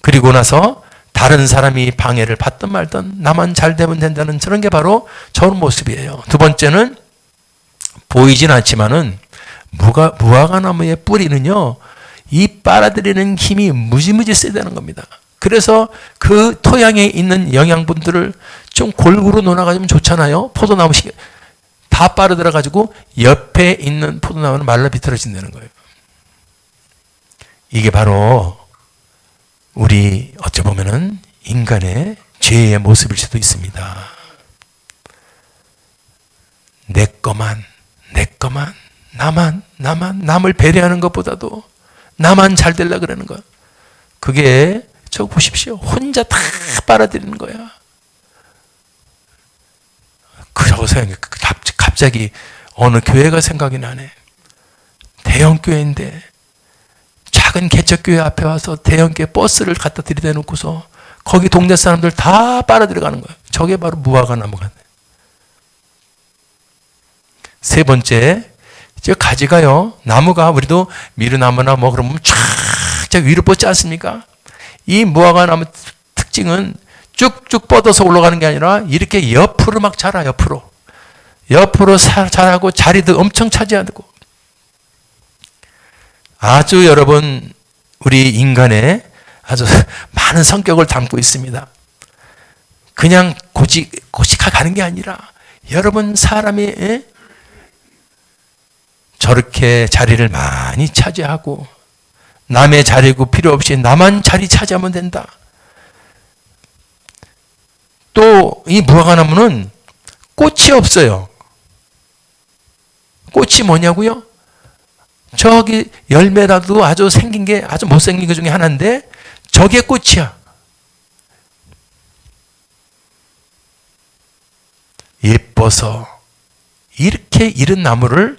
B: 그리고 나서 다른 사람이 방해를 받든 말든 나만 잘 되면 된다는 저런 게 바로 저런 모습이에요. 두 번째는 보이진 않지만은 무화과나무의 뿌리는요, 이 빨아들이는 힘이 무지무지 세다는 겁니다. 그래서 그 토양에 있는 영양분들을 좀 골고루 놓아가지면 좋잖아요. 포도나무 다 빨아들어가지고 옆에 있는 포도나무는 말라 비틀어진다는 거예요. 이게 바로 우리 어찌 보면은 인간의 죄의 모습일 수도 있습니다. 내 거만, 나만, 남을 배려하는 것보다도 나만 잘 되려고 그러는 거야. 그게 저 보십시오. 혼자 다 빨아들이는 거야. 그러고서 갑자기 어느 교회가 생각이 나네. 대형 교회인데 작은 개척교회 앞에 와서 대형교회 버스를 갖다 들이대 놓고서 거기 동네 사람들 다 빨아 들어가는 거예요. 저게 바로 무화과 나무가. 세 번째, 저 가지가요, 나무가 우리도 미루나무나 뭐 그러면 쫙 위로 뻗지 않습니까? 이 무화과 나무 특징은 쭉쭉 뻗어서 올라가는 게 아니라 이렇게 옆으로 막 자라, 옆으로 자라고 자리도 엄청 차지하고. 아주 여러분, 우리 인간의 아주 많은 성격을 담고 있습니다. 그냥 고지가 가는 게 아니라 여러분 사람이 저렇게 자리를 많이 차지하고 남의 자리고 필요 없이 나만 자리 차지하면 된다. 또 이 무화과나무는 꽃이 없어요. 꽃이 뭐냐고요? 저기 열매라도 아주 생긴 게 아주 못생긴 것 중에 하나인데 저게 꽃이야. 예뻐서 이렇게 이른 나무를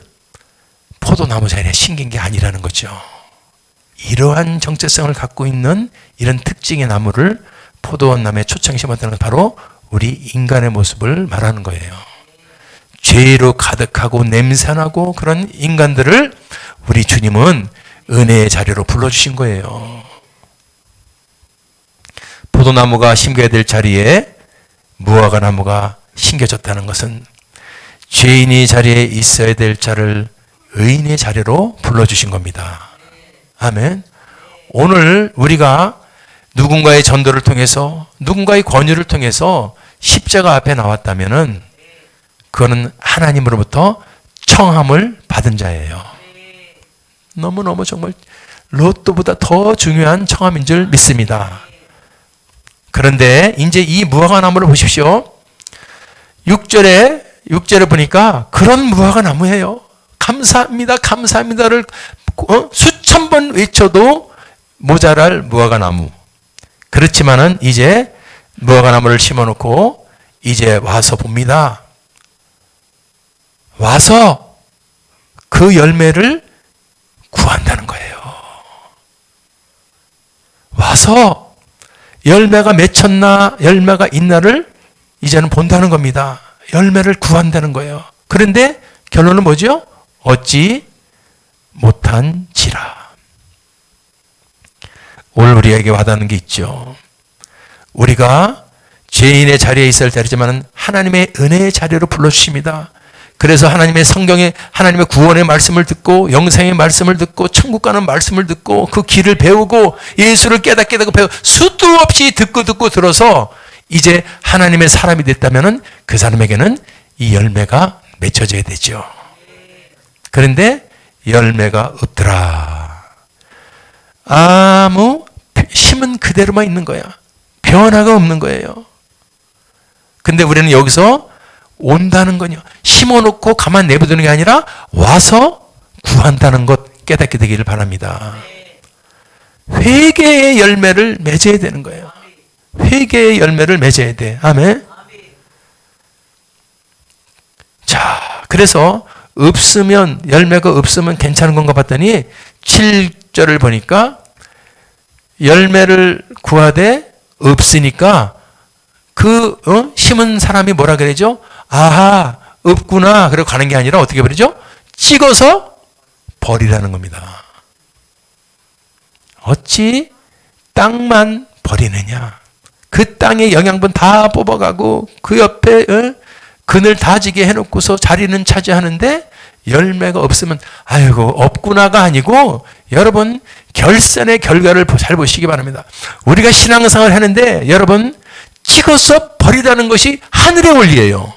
B: 포도나무 자리에 심긴 게 아니라는 거죠. 이러한 정체성을 갖고 있는 이런 특징의 나무를 포도원나무에 초창 심었다는 건 바로 우리 인간의 모습을 말하는 거예요. 죄로 가득하고 냄새나고 그런 인간들을 우리 주님은 은혜의 자리로 불러주신 거예요. 포도나무가 심겨야 될 자리에 무화과 나무가 심겨졌다는 것은 죄인이 자리에 있어야 될 자를 의인의 자리로 불러주신 겁니다. 아멘. 오늘 우리가 누군가의 전도를 통해서, 누군가의 권유를 통해서 십자가 앞에 나왔다면은 그거는 하나님으로부터 청함을 받은 자예요. 너무너무 정말 로또보다 더 중요한 청함인 줄 믿습니다. 그런데 이제 이 무화과 나무를 보십시오. 6절에 보니까 그런 무화과 나무예요. 감사합니다, 감사합니다를 수천 번 외쳐도 모자랄 무화과 나무. 그렇지만은 이제 무화과 나무를 심어놓고 이제 와서 봅니다. 와서 그 열매를 구한다는 거예요. 와서 열매가 맺혔나 열매가 있나를 이제는 본다는 겁니다. 열매를 구한다는 거예요. 그런데 결론은 뭐죠? 얻지 못한지라. 오늘 우리에게 와닿는 게 있죠. 우리가 죄인의 자리에 있어야 할 자리지만 하나님의 은혜의 자리로 불러주십니다. 그래서 하나님의 성경에 하나님의 구원의 말씀을 듣고 영생의 말씀을 듣고 천국 가는 말씀을 듣고 그 길을 배우고 예수를 깨닫게 되고 배우고 수도 없이 듣고 들어서 이제 하나님의 사람이 됐다면 그 사람에게는 이 열매가 맺혀져야 되죠. 그런데 열매가 없더라. 아무 심은 그대로만 있는 거야. 변화가 없는 거예요. 근데 우리는 여기서 온다는 거냐. 심어놓고 가만 내버두는 게 아니라 와서 구한다는 것 깨닫게 되기를 바랍니다. 회개의 열매를 맺어야 되는 거예요. 회개의 열매를 맺어야 돼. 아멘. 자, 그래서 열매가 없으면 괜찮은 건가 봤더니 7절을 보니까 열매를 구하되 없으니까 심은 사람이 뭐라 그러죠? 아하, 없구나. 그러고 가는 게 아니라 어떻게 버리죠? 찍어서 버리라는 겁니다. 어찌 땅만 버리느냐. 그 땅의 영양분 다 뽑아가고 그 옆에 그늘 다지게 해놓고서 자리는 차지하는데 열매가 없으면 아이고 없구나가 아니고 여러분 결산의 결과를 잘 보시기 바랍니다. 우리가 신앙생활을 하는데 여러분 찍어서 버리라는 것이 하늘의 원리예요.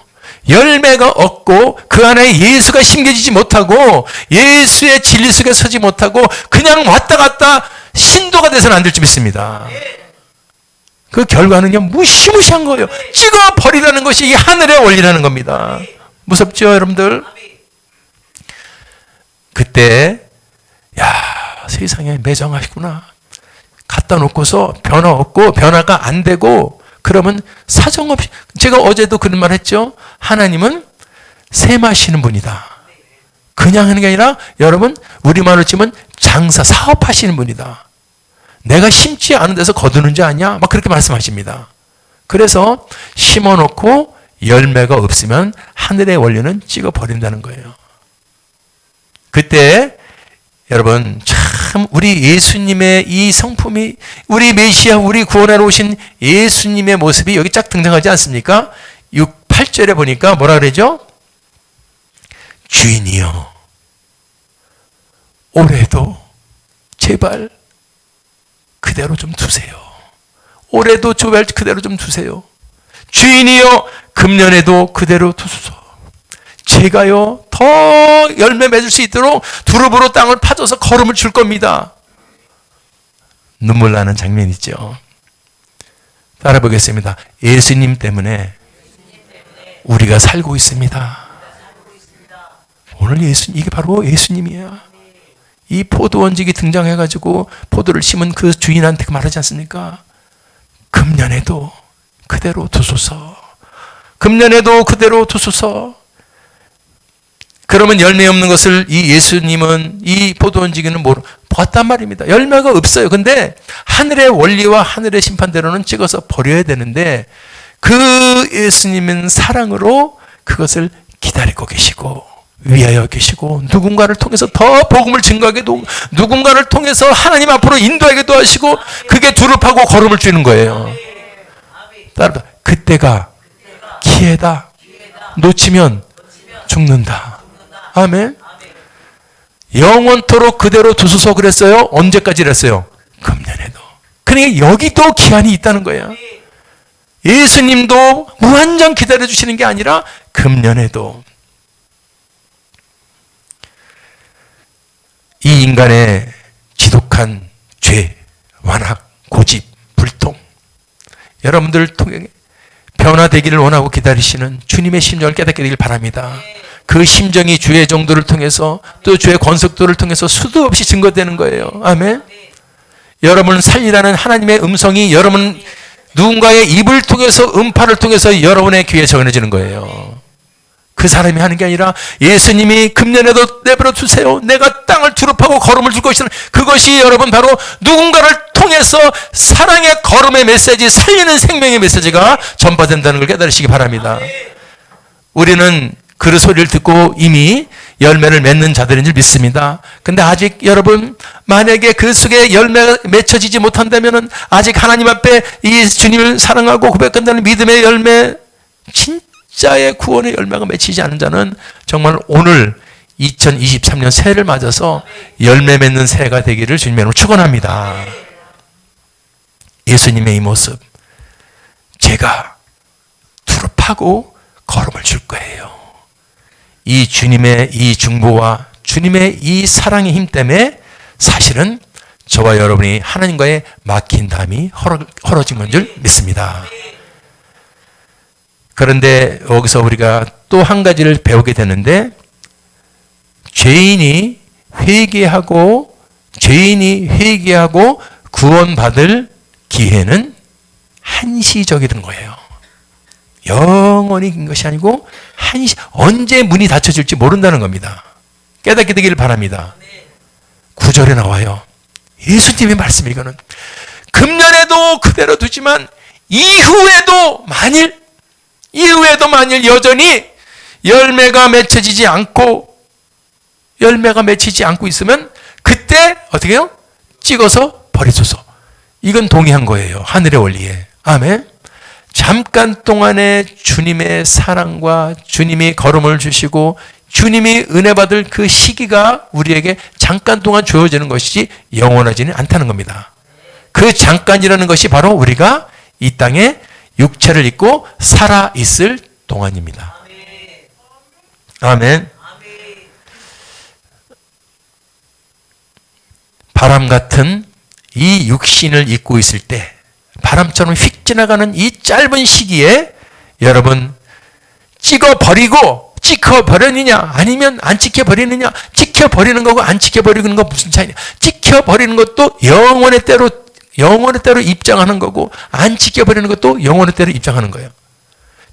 B: 열매가 없고 그 안에 예수가 심겨지지 못하고 예수의 진리 속에 서지 못하고 그냥 왔다 갔다 신도가 돼서는 안 될 줄 믿습니다. 그 결과는요 무시무시한 거예요. 찍어 버리라는 것이 이 하늘의 원리라는 겁니다. 무섭죠 여러분들? 그때 야 세상에 매정하시구나. 갖다 놓고서 변화 없고 변화가 안 되고 그러면 사정없이 제가 어제도 그런 말 했죠. 하나님은 셈하시는 분이다. 그 그냥 하는 게 아니라 여러분 우리말로 치면 장사, 사업하시는 분이다. 내가 심지 않은 데서 거두는 자 아니야? 막 그렇게 말씀하십니다. 그래서 심어놓고 열매가 없으면 하늘의 원리는 찍어버린다는 거예요. 그때 여러분 참 우리 예수님의 이 성품이, 우리 메시아, 우리 구원하러 오신 예수님의 모습이 여기 쫙 등장하지 않습니까? 8절에 보니까 뭐라 그러죠? 주인이여 올해도 제발 그대로 좀 두세요. 올해도 제발 그대로 좀 두세요. 주인이여 금년에도 그대로 두소서. 제가요 더 열매 맺을 수 있도록 두릅으로 땅을 파줘서 걸음을 줄 겁니다. 눈물 나는 장면 있죠. 따라 보겠습니다. 예수님 때문에 우리가 살고 있습니다. 오늘 이게 바로 예수님이야. 이 포도원직이 등장해가지고 포도를 심은 그 주인한테 말하지 않습니까? 금년에도 그대로 두소서. 금년에도 그대로 두소서. 그러면 열매 없는 것을 이 예수님은 이 포도원지기는 봤단 말입니다. 열매가 없어요. 근데 하늘의 원리와 하늘의 심판대로는 찍어서 버려야 되는데 그 예수님은 사랑으로 그것을 기다리고 계시고 위하여 계시고 누군가를 통해서 더 복음을 증거하게도 누군가를 통해서 하나님 앞으로 인도하게도 하시고 그게 두릅하고 걸음을 주는 거예요. 따라 그때가 기회다. 놓치면 죽는다. 아멘. 영원토록 그대로 두소서 그랬어요. 언제까지 그랬어요? 금년에도. 그러니까 여기도 기한이 있다는 거예요. 예수님도 무한정 기다려주시는 게 아니라 금년에도. 이 인간의 지독한 죄, 완악, 고집, 불통, 여러분들 통해 변화되기를 원하고 기다리시는 주님의 심정을 깨닫게 되길 바랍니다. 그 심정이 주의 정도를 통해서 또 주의 권속도를 통해서 수도 없이 증거되는 거예요. 아멘. 여러분을 살리라는 하나님의 음성이 여러분 누군가의 입을 통해서 음파를 통해서 여러분의 귀에 전해지는 거예요. 그 사람이 하는 게 아니라 예수님이 금년에도 내버려 두세요. 내가 땅을 두릅하고 걸음을 줄 것이라는 그것이 여러분 바로 누군가를 통해서 사랑의 걸음의 메시지, 살리는 생명의 메시지가 전파된다는 걸 깨달으시기 바랍니다. 우리는 그 소리를 듣고 이미 열매를 맺는 자들인 줄 믿습니다. 근데 아직 여러분 만약에 그 속에 열매가 맺혀지지 못한다면 아직 하나님 앞에 이 주님을 사랑하고 고백한다는 믿음의 열매, 진짜의 구원의 열매가 맺히지 않은 자는 정말 오늘 2023년 새해를 맞아서 열매 맺는 새해가 되기를 주님의 이름으로 축원합니다. 예수님의 이 모습, 제가 두릅하고 걸음을 줄 거예요. 이 주님의 이 중보와 주님의 이 사랑의 힘 때문에 사실은 저와 여러분이 하나님과의 막힌 담이 헐어진 건 줄 믿습니다. 그런데 여기서 우리가 또 한 가지를 배우게 되는데 죄인이 회개하고 구원받을 기회는 한시적이라는 거예요. 영원히 긴 것이 아니고 언제 문이 닫혀질지 모른다는 겁니다. 깨닫게 되기를 바랍니다. 9절에 나와요. 예수님의 말씀 이거는 금년에도 그대로 두지만 이후에도 만일 여전히 열매가 맺히지 않고 있으면 그때 어떻게 해요? 찍어서 버리소서. 이건 동의한 거예요. 하늘의 원리에. 아멘. 잠깐 동안의 주님의 사랑과 주님이 걸음을 주시고 주님이 은혜 받을 그 시기가 우리에게 잠깐 동안 주어지는 것이지 영원하지는 않다는 겁니다. 그 잠깐이라는 것이 바로 우리가 이 땅에 육체를 입고 살아있을 동안입니다. 아멘. 바람 같은 이 육신을 입고 있을 때 바람처럼 휙 지나가는 이 짧은 시기에 여러분 찍어버리느냐 아니면 안 찍혀버리느냐. 찍혀버리는 거고 안 찍혀버리는 거 무슨 차이냐. 찍혀버리는 것도 영원의 때로 입장하는 거고 안 찍혀버리는 것도 영원의 때로 입장하는 거예요.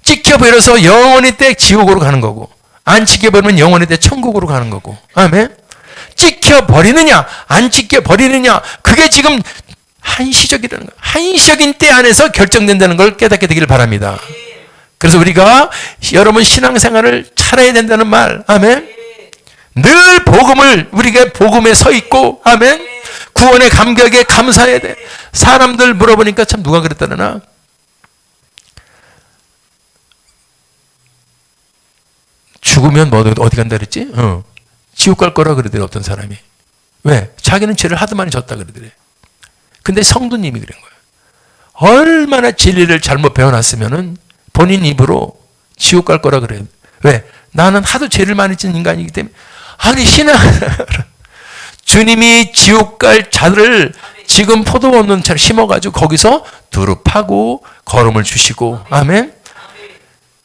B: 찍혀버려서 영원의 때 지옥으로 가는 거고 안 지켜버리면 영원에 대해 천국으로 가는 거고. 아멘. 지켜버리느냐 안 지켜버리느냐, 그게 지금 한시적이라는 거예요. 한시적인 때 안에서 결정된다는 걸 깨닫게 되기를 바랍니다. 그래서 우리가 여러분 신앙생활을 차려야 된다는 말. 아멘. 늘 복음을, 우리가 복음에 서 있고, 아멘. 구원의 감격에 감사해야 돼. 사람들 물어보니까 참 누가 그랬다나, 죽으면 뭐 어디 간다 그랬지? 지옥 갈 거라 그러더래, 어떤 사람이. 왜? 자기는 죄를 하도 많이 졌다 그러더래. 근데 성도님이 그런 거예요. 얼마나 진리를 잘못 배워놨으면은 본인 입으로 지옥 갈 거라 그래요. 왜? 나는 하도 죄를 많이 짓는 인간이기 때문에. 아니, 신앙, 주님이 지옥 갈 자들을 지금 포도원처럼 심어가지고 거기서 두릅하고 거름을 주시고, 아멘.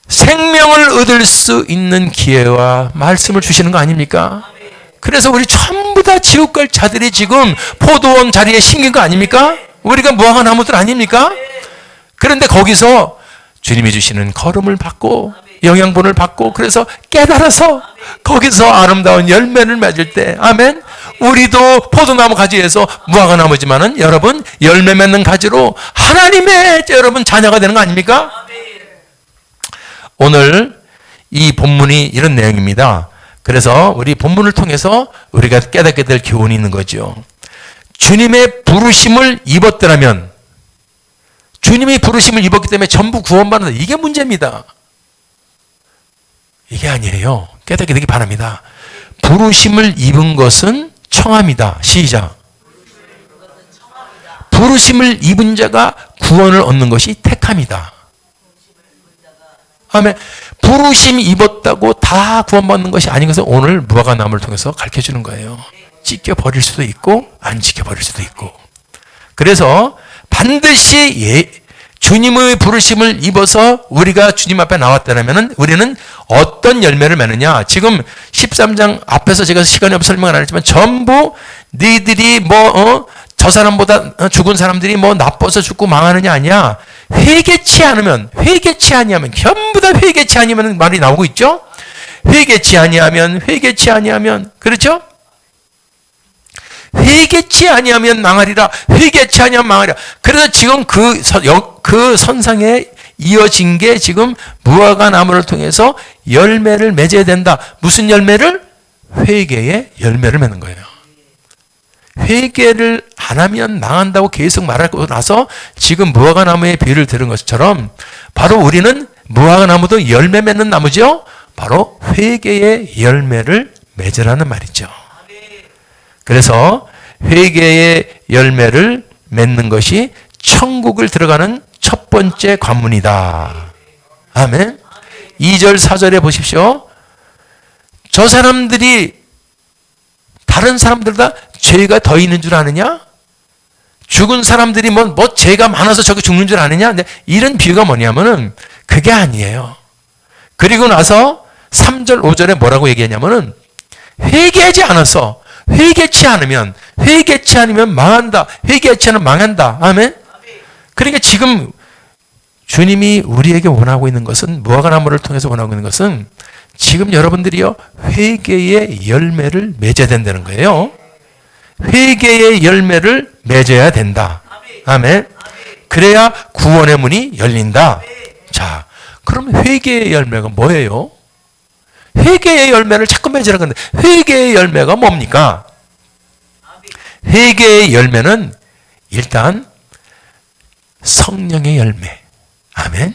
B: 생명을 얻을 수 있는 기회와 말씀을 주시는 거 아닙니까? 그래서 우리 전부 다 지옥 갈 자들이 지금 포도원 자리에 심긴 거 아닙니까? 우리가 무화과 나무들 아닙니까? 그런데 거기서 주님이 주시는 거름을 받고 영양분을 받고, 그래서 깨달아서 거기서 아름다운 열매를 맺을 때, 아멘. 우리도 포도나무 가지에서 무화과 나무지만은 여러분 열매 맺는 가지로 하나님의 여러분 자녀가 되는 거 아닙니까? 오늘 이 본문이 이런 내용입니다. 그래서 우리 본문을 통해서 우리가 깨닫게 될 교훈이 있는 거죠. 주님의 부르심을 입었더라면, 주님이 부르심을 입었기 때문에 전부 구원받는다, 이게 문제입니다. 이게 아니에요. 깨닫게 되기 바랍니다. 부르심을 입은 것은 청함이다. 시작. 부르심을 입은 자가 구원을 얻는 것이 택함이다. 아멘. 부르심 입었다고 다 구원받는 것이 아닌 것은 오늘 무화과 나무를 통해서 가르쳐주는 거예요. 찢겨버릴 수도 있고 안 찢겨버릴 수도 있고. 그래서 반드시 주님의 부르심을 입어서 우리가 주님 앞에 나왔다면 우리는 어떤 열매를 맺느냐. 지금 13장 앞에서 제가 시간이 없어 설명을 안 했지만 전부 너희들이 저 사람보다 죽은 사람들이 나빠서 죽고 망하느냐 아니야. 회개치 아니하면 전부 다 회개치 아니하면 말이 나오고 있죠. 회개치 아니하면 그렇죠? 회개치 아니하면 망하리라. 회개치 아니하면 망하리라. 그래서 지금 그 선상에 이어진 게 지금 무화과 나무를 통해서 열매를 맺어야 된다. 무슨 열매를? 회개의 열매를 맺는 거예요. 회개를 안 하면 망한다고 계속 말하고 나서 지금 무화과 나무의 비유를 들은 것처럼 바로 우리는 무화과 나무도 열매 맺는 나무죠. 바로 회개의 열매를 맺으라는 말이죠. 그래서 회개의 열매를 맺는 것이 천국을 들어가는 첫 번째 관문이다. 아멘. 2절 4절에 보십시오. 저 사람들이 다른 사람들보다 죄가 더 있는 줄 아느냐? 죽은 사람들이 죄가 많아서 저기 죽는 줄 아느냐? 근데 이런 비유가 뭐냐면은 그게 아니에요. 그리고 나서 3절 5절에 뭐라고 얘기하냐면은 회개하지 않아서 회개치 않으면 망한다. 회개치 않으면 망한다. 아멘. 그러니까 지금 주님이 우리에게 원하고 있는 것은, 무화과 나무를 통해서 원하고 있는 것은 지금 여러분들이요 회개의 열매를 맺어야 된다는 거예요. 회개의 열매를 맺어야 된다. 아멘. 그래야 구원의 문이 열린다. 자, 그럼 회개의 열매가 뭐예요? 회개의 열매를 자꾸 맺으라고 하는데 회개의 열매가 뭡니까? 회개의 열매는 일단 성령의 열매. 아멘.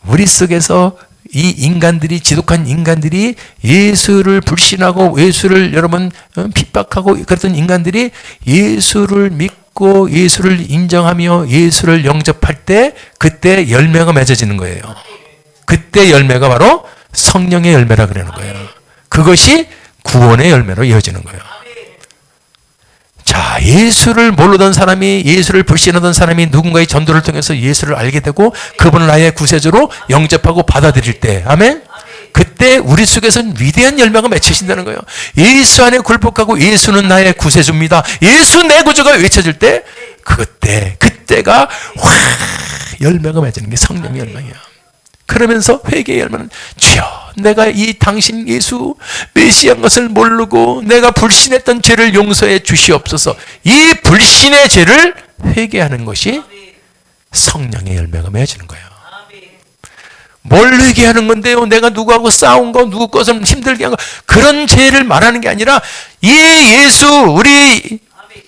B: 우리 속에서 이 인간들이, 지독한 인간들이 예수를 불신하고 예수를 여러분 핍박하고 그랬던 인간들이 예수를 믿고 예수를 인정하며 예수를 영접할 때 그때 열매가 맺어지는 거예요. 그때 열매가 바로 성령의 열매라 그러는 거예요. 그것이 구원의 열매로 이어지는 거예요. 자, 예수를 모르던 사람이, 예수를 불신하던 사람이 누군가의 전도를 통해서 예수를 알게 되고 그분을 나의 구세주로 영접하고 받아들일 때, 아멘. 그때 우리 속에서는 위대한 열매가 맺혀진다는 거예요. 예수 안에 굴복하고 예수는 나의 구세주입니다, 예수 내 구주가 외쳐질 때 그때가 열매가 맺는 게 성령의 열매예요. 그러면서 회개의 열매는 주여 내가 이 당신 예수 메시아인 것을 모르고 내가 불신했던 죄를 용서해 주시옵소서. 이 불신의 죄를 회개하는 것이 성령의 열매가 맺어지는 거예요. 뭘 회개하는 건데요? 내가 누구하고 싸운 거, 누구 것을 힘들게 한 거, 그런 죄를 말하는 게 아니라 이 예수, 우리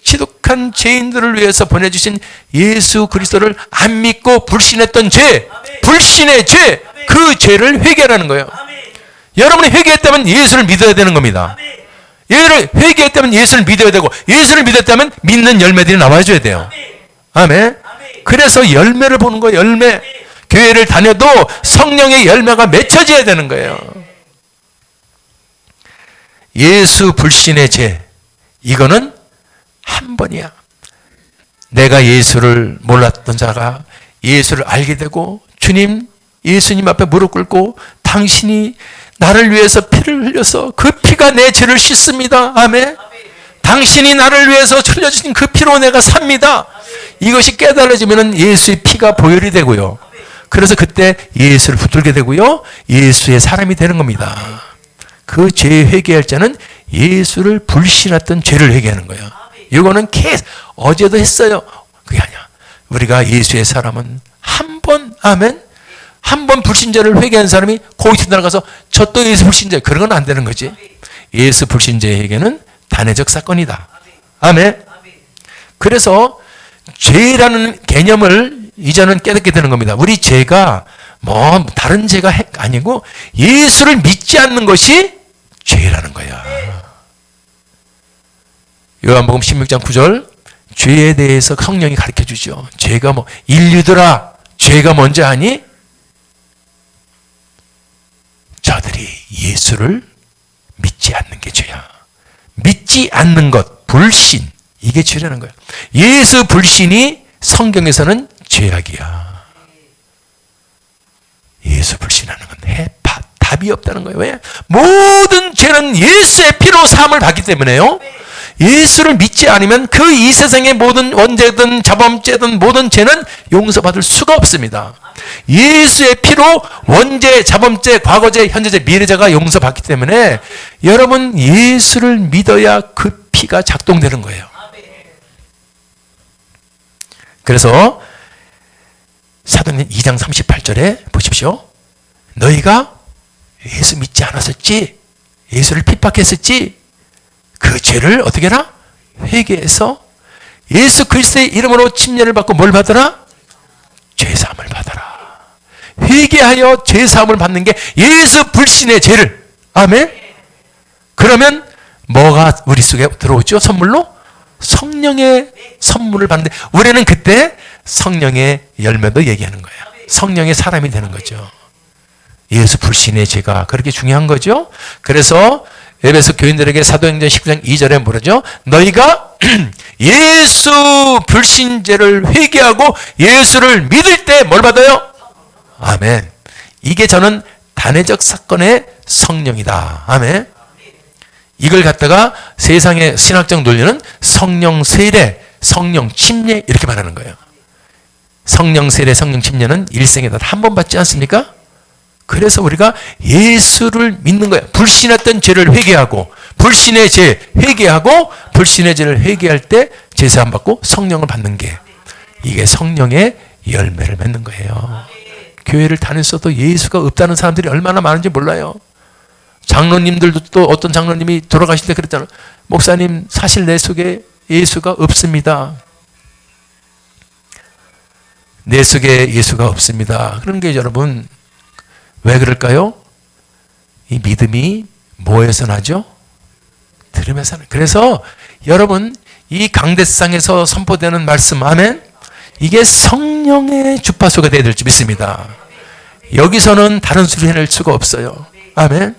B: 지독한 죄인들을 위해서 보내주신 예수 그리스도를 안 믿고 불신했던 죄, 불신의 죄, 그 죄를 회개하는 거예요. 여러분이 회개했다면 예수를 믿어야 되는 겁니다. 얘를 회개했다면 예수를 믿어야 되고, 예수를 믿었다면 믿는 열매들이 나와줘야 돼요. 아멘. 그래서 열매를 보는 거예요. 열매. 교회를 다녀도 성령의 열매가 맺혀져야 되는 거예요. 예수 불신의 죄, 이거는 한 번이야. 내가 예수를 몰랐던 자가 예수를 알게 되고, 주님, 예수님 앞에 무릎 꿇고 당신이 나를 위해서 피를 흘려서 그 피가 내 죄를 씻습니다. 아멘. 당신이 나를 위해서 흘려주신 그 피로 내가 삽니다. 이것이 깨달아지면 예수의 피가 보혈이 되고요. 그래서 그때 예수를 붙들게 되고요. 예수의 사람이 되는 겁니다. 그 죄에 회개할 자는 예수를 불신했던 죄를 회개하는 거예요. 이거는 계속 어제도 했어요. 그게 아니야. 우리가 예수의 사람은 한 번, 아멘, 한 번 불신자를 회개한 사람이 거기서 날아가서 저 또 예수 불신자, 그런 건 안 되는 거지. 예수 불신자의 회개는 단회적 사건이다. 아멘. 그래서 죄라는 개념을 이제는 깨닫게 되는 겁니다. 우리 죄가 뭐 다른 죄가 아니고 예수를 믿지 않는 것이 죄라는 거야. 요한복음 16장 9절, 죄에 대해서 성령이 가르쳐 주죠. 죄가 뭐, 인류들아, 죄가 뭔지 아니? 저들이 예수를 믿지 않는 게 죄야. 믿지 않는 것, 불신, 이게 죄라는 거야. 예수 불신이 성경에서는 죄악이야. 예수 불신하는 건 답이 없다는 거예요. 왜? 모든 죄는 예수의 피로 사함을 받기 때문에요. 예수를 믿지 않으면 그 이 세상의 모든 원죄든 자범죄든 모든 죄는 용서받을 수가 없습니다. 예수의 피로 원죄, 자범죄, 과거죄, 현재죄, 미래죄가 용서받기 때문에 여러분 예수를 믿어야 그 피가 작동되는 거예요. 그래서 사도행전 2장 38절에 보십시오. 너희가 예수 믿지 않았었지? 예수를 핍박했었지? 그 죄를 어떻게 해라? 회개해서 예수 그리스도의 이름으로 침례를 받고 뭘 받아라? 죄사함을 받아라. 회개하여 죄사함을 받는 게 예수 불신의 죄를. 아멘. 그러면 뭐가 우리 속에 들어오죠? 선물로? 성령의 선물을 받는데 우리는 그때 성령의 열매도 얘기하는 거예요. 성령의 사람이 되는 거죠. 예수 불신의 죄가 그렇게 중요한 거죠. 그래서 에베소 교인들에게 사도행전 19장 2절에 뭐라죠? 너희가 예수 불신죄를 회개하고 예수를 믿을 때 뭘 받아요? 아멘. 이게 저는 단회적 사건의 성령이다. 아멘. 이걸 갖다가 세상의 신학적 논리는 성령 세례, 성령 침례 이렇게 말하는 거예요. 성령 세례, 성령 침례는 일생에 단 한 번 받지 않습니까? 그래서 우리가 예수를 믿는 거예요. 불신했던 죄를 회개하고 불신의 죄 회개하고 불신의 죄를 회개할 때 제사함 받고 성령을 받는 게 이게 성령의 열매를 맺는 거예요. 교회를 다녔어도 예수가 없다는 사람들이 얼마나 많은지 몰라요. 장로님들도 또 어떤 장로님이 돌아가실 때 그랬잖아요. 목사님 사실 내 속에 예수가 없습니다. 내 속에 예수가 없습니다. 그런 게 여러분 왜 그럴까요? 이 믿음이 뭐에서 나죠? 들으면서 나요. 그래서 여러분 이 강대상에서 선포되는 말씀 아멘? 이게 성령의 주파수가 되어야 될 줄 믿습니다. 여기서는 다른 소리 해낼 수가 없어요. 아멘?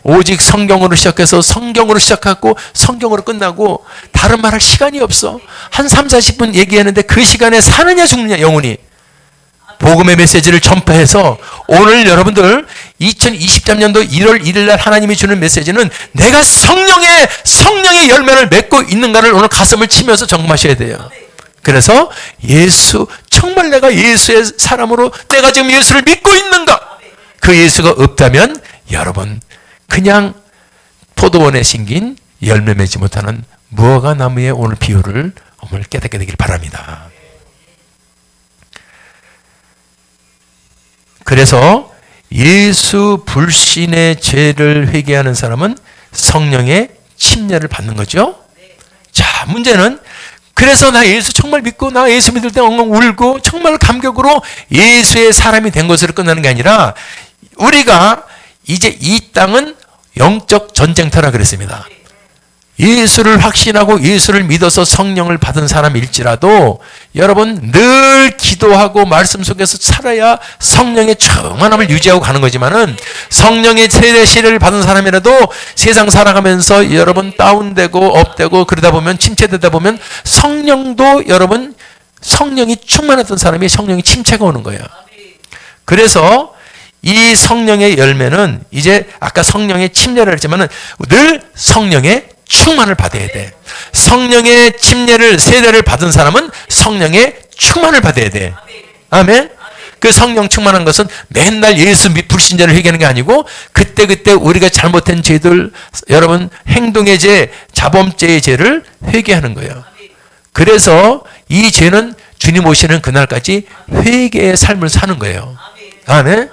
B: 오직 성경으로 시작해서 성경으로 시작하고 성경으로 끝나고 다른 말 할 시간이 없어. 한 3, 40분 얘기하는데 그 시간에 사느냐 죽느냐 영혼이. 복음의 메시지를 전파해서 오늘 여러분들 2023년도 1월 1일 날 하나님이 주는 메시지는 내가 성령의 열매를 맺고 있는가를 오늘 가슴을 치면서 점검하셔야 돼요. 그래서 예수 정말 내가 예수의 사람으로 내가 지금 예수를 믿고 있는가? 그 예수가 없다면 여러분 그냥 포도원에 심긴 열매 맺지 못하는 무화과 나무의 오늘 비유를 오늘 깨닫게 되길 바랍니다. 그래서 예수 불신의 죄를 회개하는 사람은 성령의 침례를 받는 거죠. 자, 문제는 그래서 나 예수 정말 믿고 나 예수 믿을 때 엉엉 울고 정말 감격으로 예수의 사람이 된 것으로 끝나는 게 아니라 우리가 이제 이 땅은 영적 전쟁터라 그랬습니다. 예수를 확신하고 예수를 믿어서 성령을 받은 사람일지라도 여러분 늘 기도하고 말씀 속에서 살아야 성령의 충만함을 유지하고 가는 거지만은 성령의 세례 시를 받은 사람이라도 세상 살아가면서 여러분 다운되고 업되고 그러다 보면 침체되다 보면 성령도 여러분 성령이 충만했던 사람이 성령이 침체가 오는 거예요. 그래서 이 성령의 열매는 이제 아까 성령의 침례를 했지만은 늘 성령의 충만을 받아야 돼. 성령의 침례를 세례를 받은 사람은 성령의 충만을 받아야 돼. 아멘. 그 성령 충만한 것은 맨날 예수 불신자를 회개하는 게 아니고 그때 우리가 잘못한 죄들 여러분 행동의 죄, 자범죄의 죄를 회개하는 거예요. 그래서 이 죄는 주님 오시는 그날까지 회개의 삶을 사는 거예요. 아멘.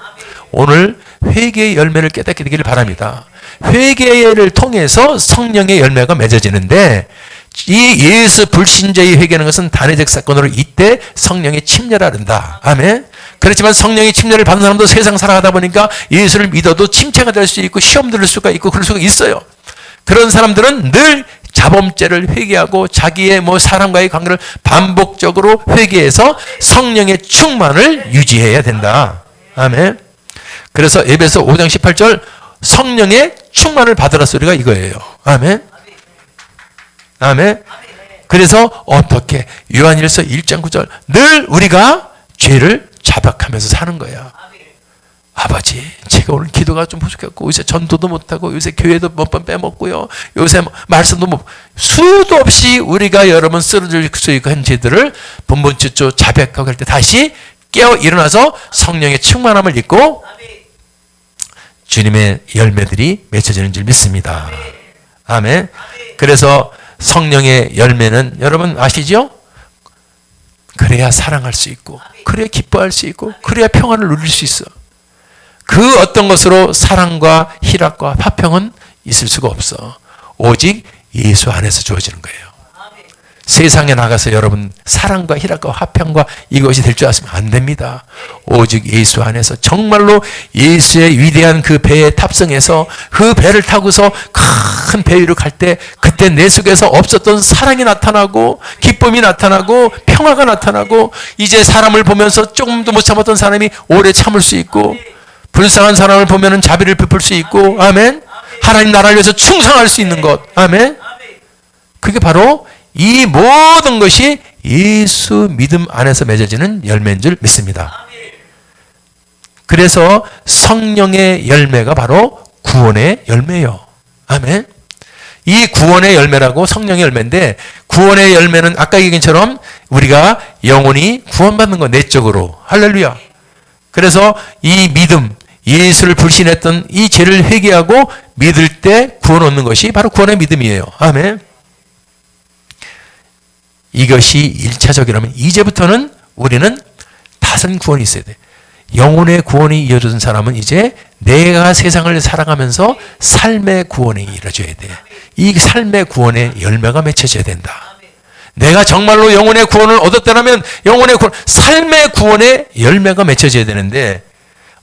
B: 오늘 회개의 열매를 깨닫게 되기를 바랍니다. 회개를 통해서 성령의 열매가 맺어지는데 이 예수 불신자의 회개하는 것은 단회적 사건으로 이때 성령의 침례를 한다. 아멘. 그렇지만 성령의 침례를 받는 사람도 세상 살아가다 보니까 예수를 믿어도 침체가 될 수 있고 시험 들을 수가 있고 그럴 수가 있어요. 그런 사람들은 늘 자범죄를 회개하고 자기의 사람과의 관계를 반복적으로 회개해서 성령의 충만을 유지해야 된다. 아멘. 그래서 에베소 5장 18절 성령의 충만을 받으라 소리가 이거예요. 아멘. 아멘. 그래서 어떻게 요한일서 1장 9절 늘 우리가 죄를 자박하면서 사는 거야. 아버지, 제가 오늘 기도가 좀 부족했고 요새 전도도 못하고 요새 교회도 몇 번 빼먹고요. 요새 말씀도 수도 없이 우리가 여러분 쓰러질 수 있고 한 죄들을 분본주조 자백하고 할 때 다시 깨어 일어나서 성령의 충만함을 입고 주님의 열매들이 맺혀지는 줄 믿습니다. 아멘. 그래서 성령의 열매는 여러분 아시죠? 그래야 사랑할 수 있고 그래야 기뻐할 수 있고 그래야 평안을 누릴 수 있어. 그 어떤 것으로 사랑과 희락과 화평은 있을 수가 없어. 오직 예수 안에서 주어지는 거예요. 세상에 나가서 여러분 사랑과 희락과 화평과 이것이 될 줄 아시면 안 됩니다. 오직 예수 안에서 정말로 예수의 위대한 그 배에 탑승해서 그 배를 타고서 큰 배 위로 갈 때 그때 내 속에서 없었던 사랑이 나타나고 기쁨이 나타나고 평화가 나타나고 이제 사람을 보면서 조금도 못 참았던 사람이 오래 참을 수 있고 불쌍한 사람을 보면은 자비를 베풀 수 있고 아멘. 하나님 나라를 위해서 충성할 수 있는 것 아멘. 그게 바로 이 모든 것이 예수 믿음 안에서 맺어지는 열매인 줄 믿습니다. 그래서 성령의 열매가 바로 구원의 열매예요. 아멘. 이 구원의 열매라고 성령의 열매인데 구원의 열매는 아까 얘기한 것처럼 우리가 영혼이 구원받는 거 내적으로 할렐루야. 그래서 이 믿음 예수를 불신했던 이 죄를 회개하고 믿을 때 구원 얻는 것이 바로 구원의 믿음이에요. 아멘. 이것이 1차적이라면 이제부터는 우리는 다른 구원이 있어야 돼. 영혼의 구원이 이어진 사람은 이제 내가 세상을 살아가면서 삶의 구원이 이루어져야 돼. 이 삶의 구원의 열매가 맺혀져야 된다. 내가 정말로 영혼의 구원을 얻었다면 영혼의 구원, 삶의 구원의 열매가 맺혀져야 되는데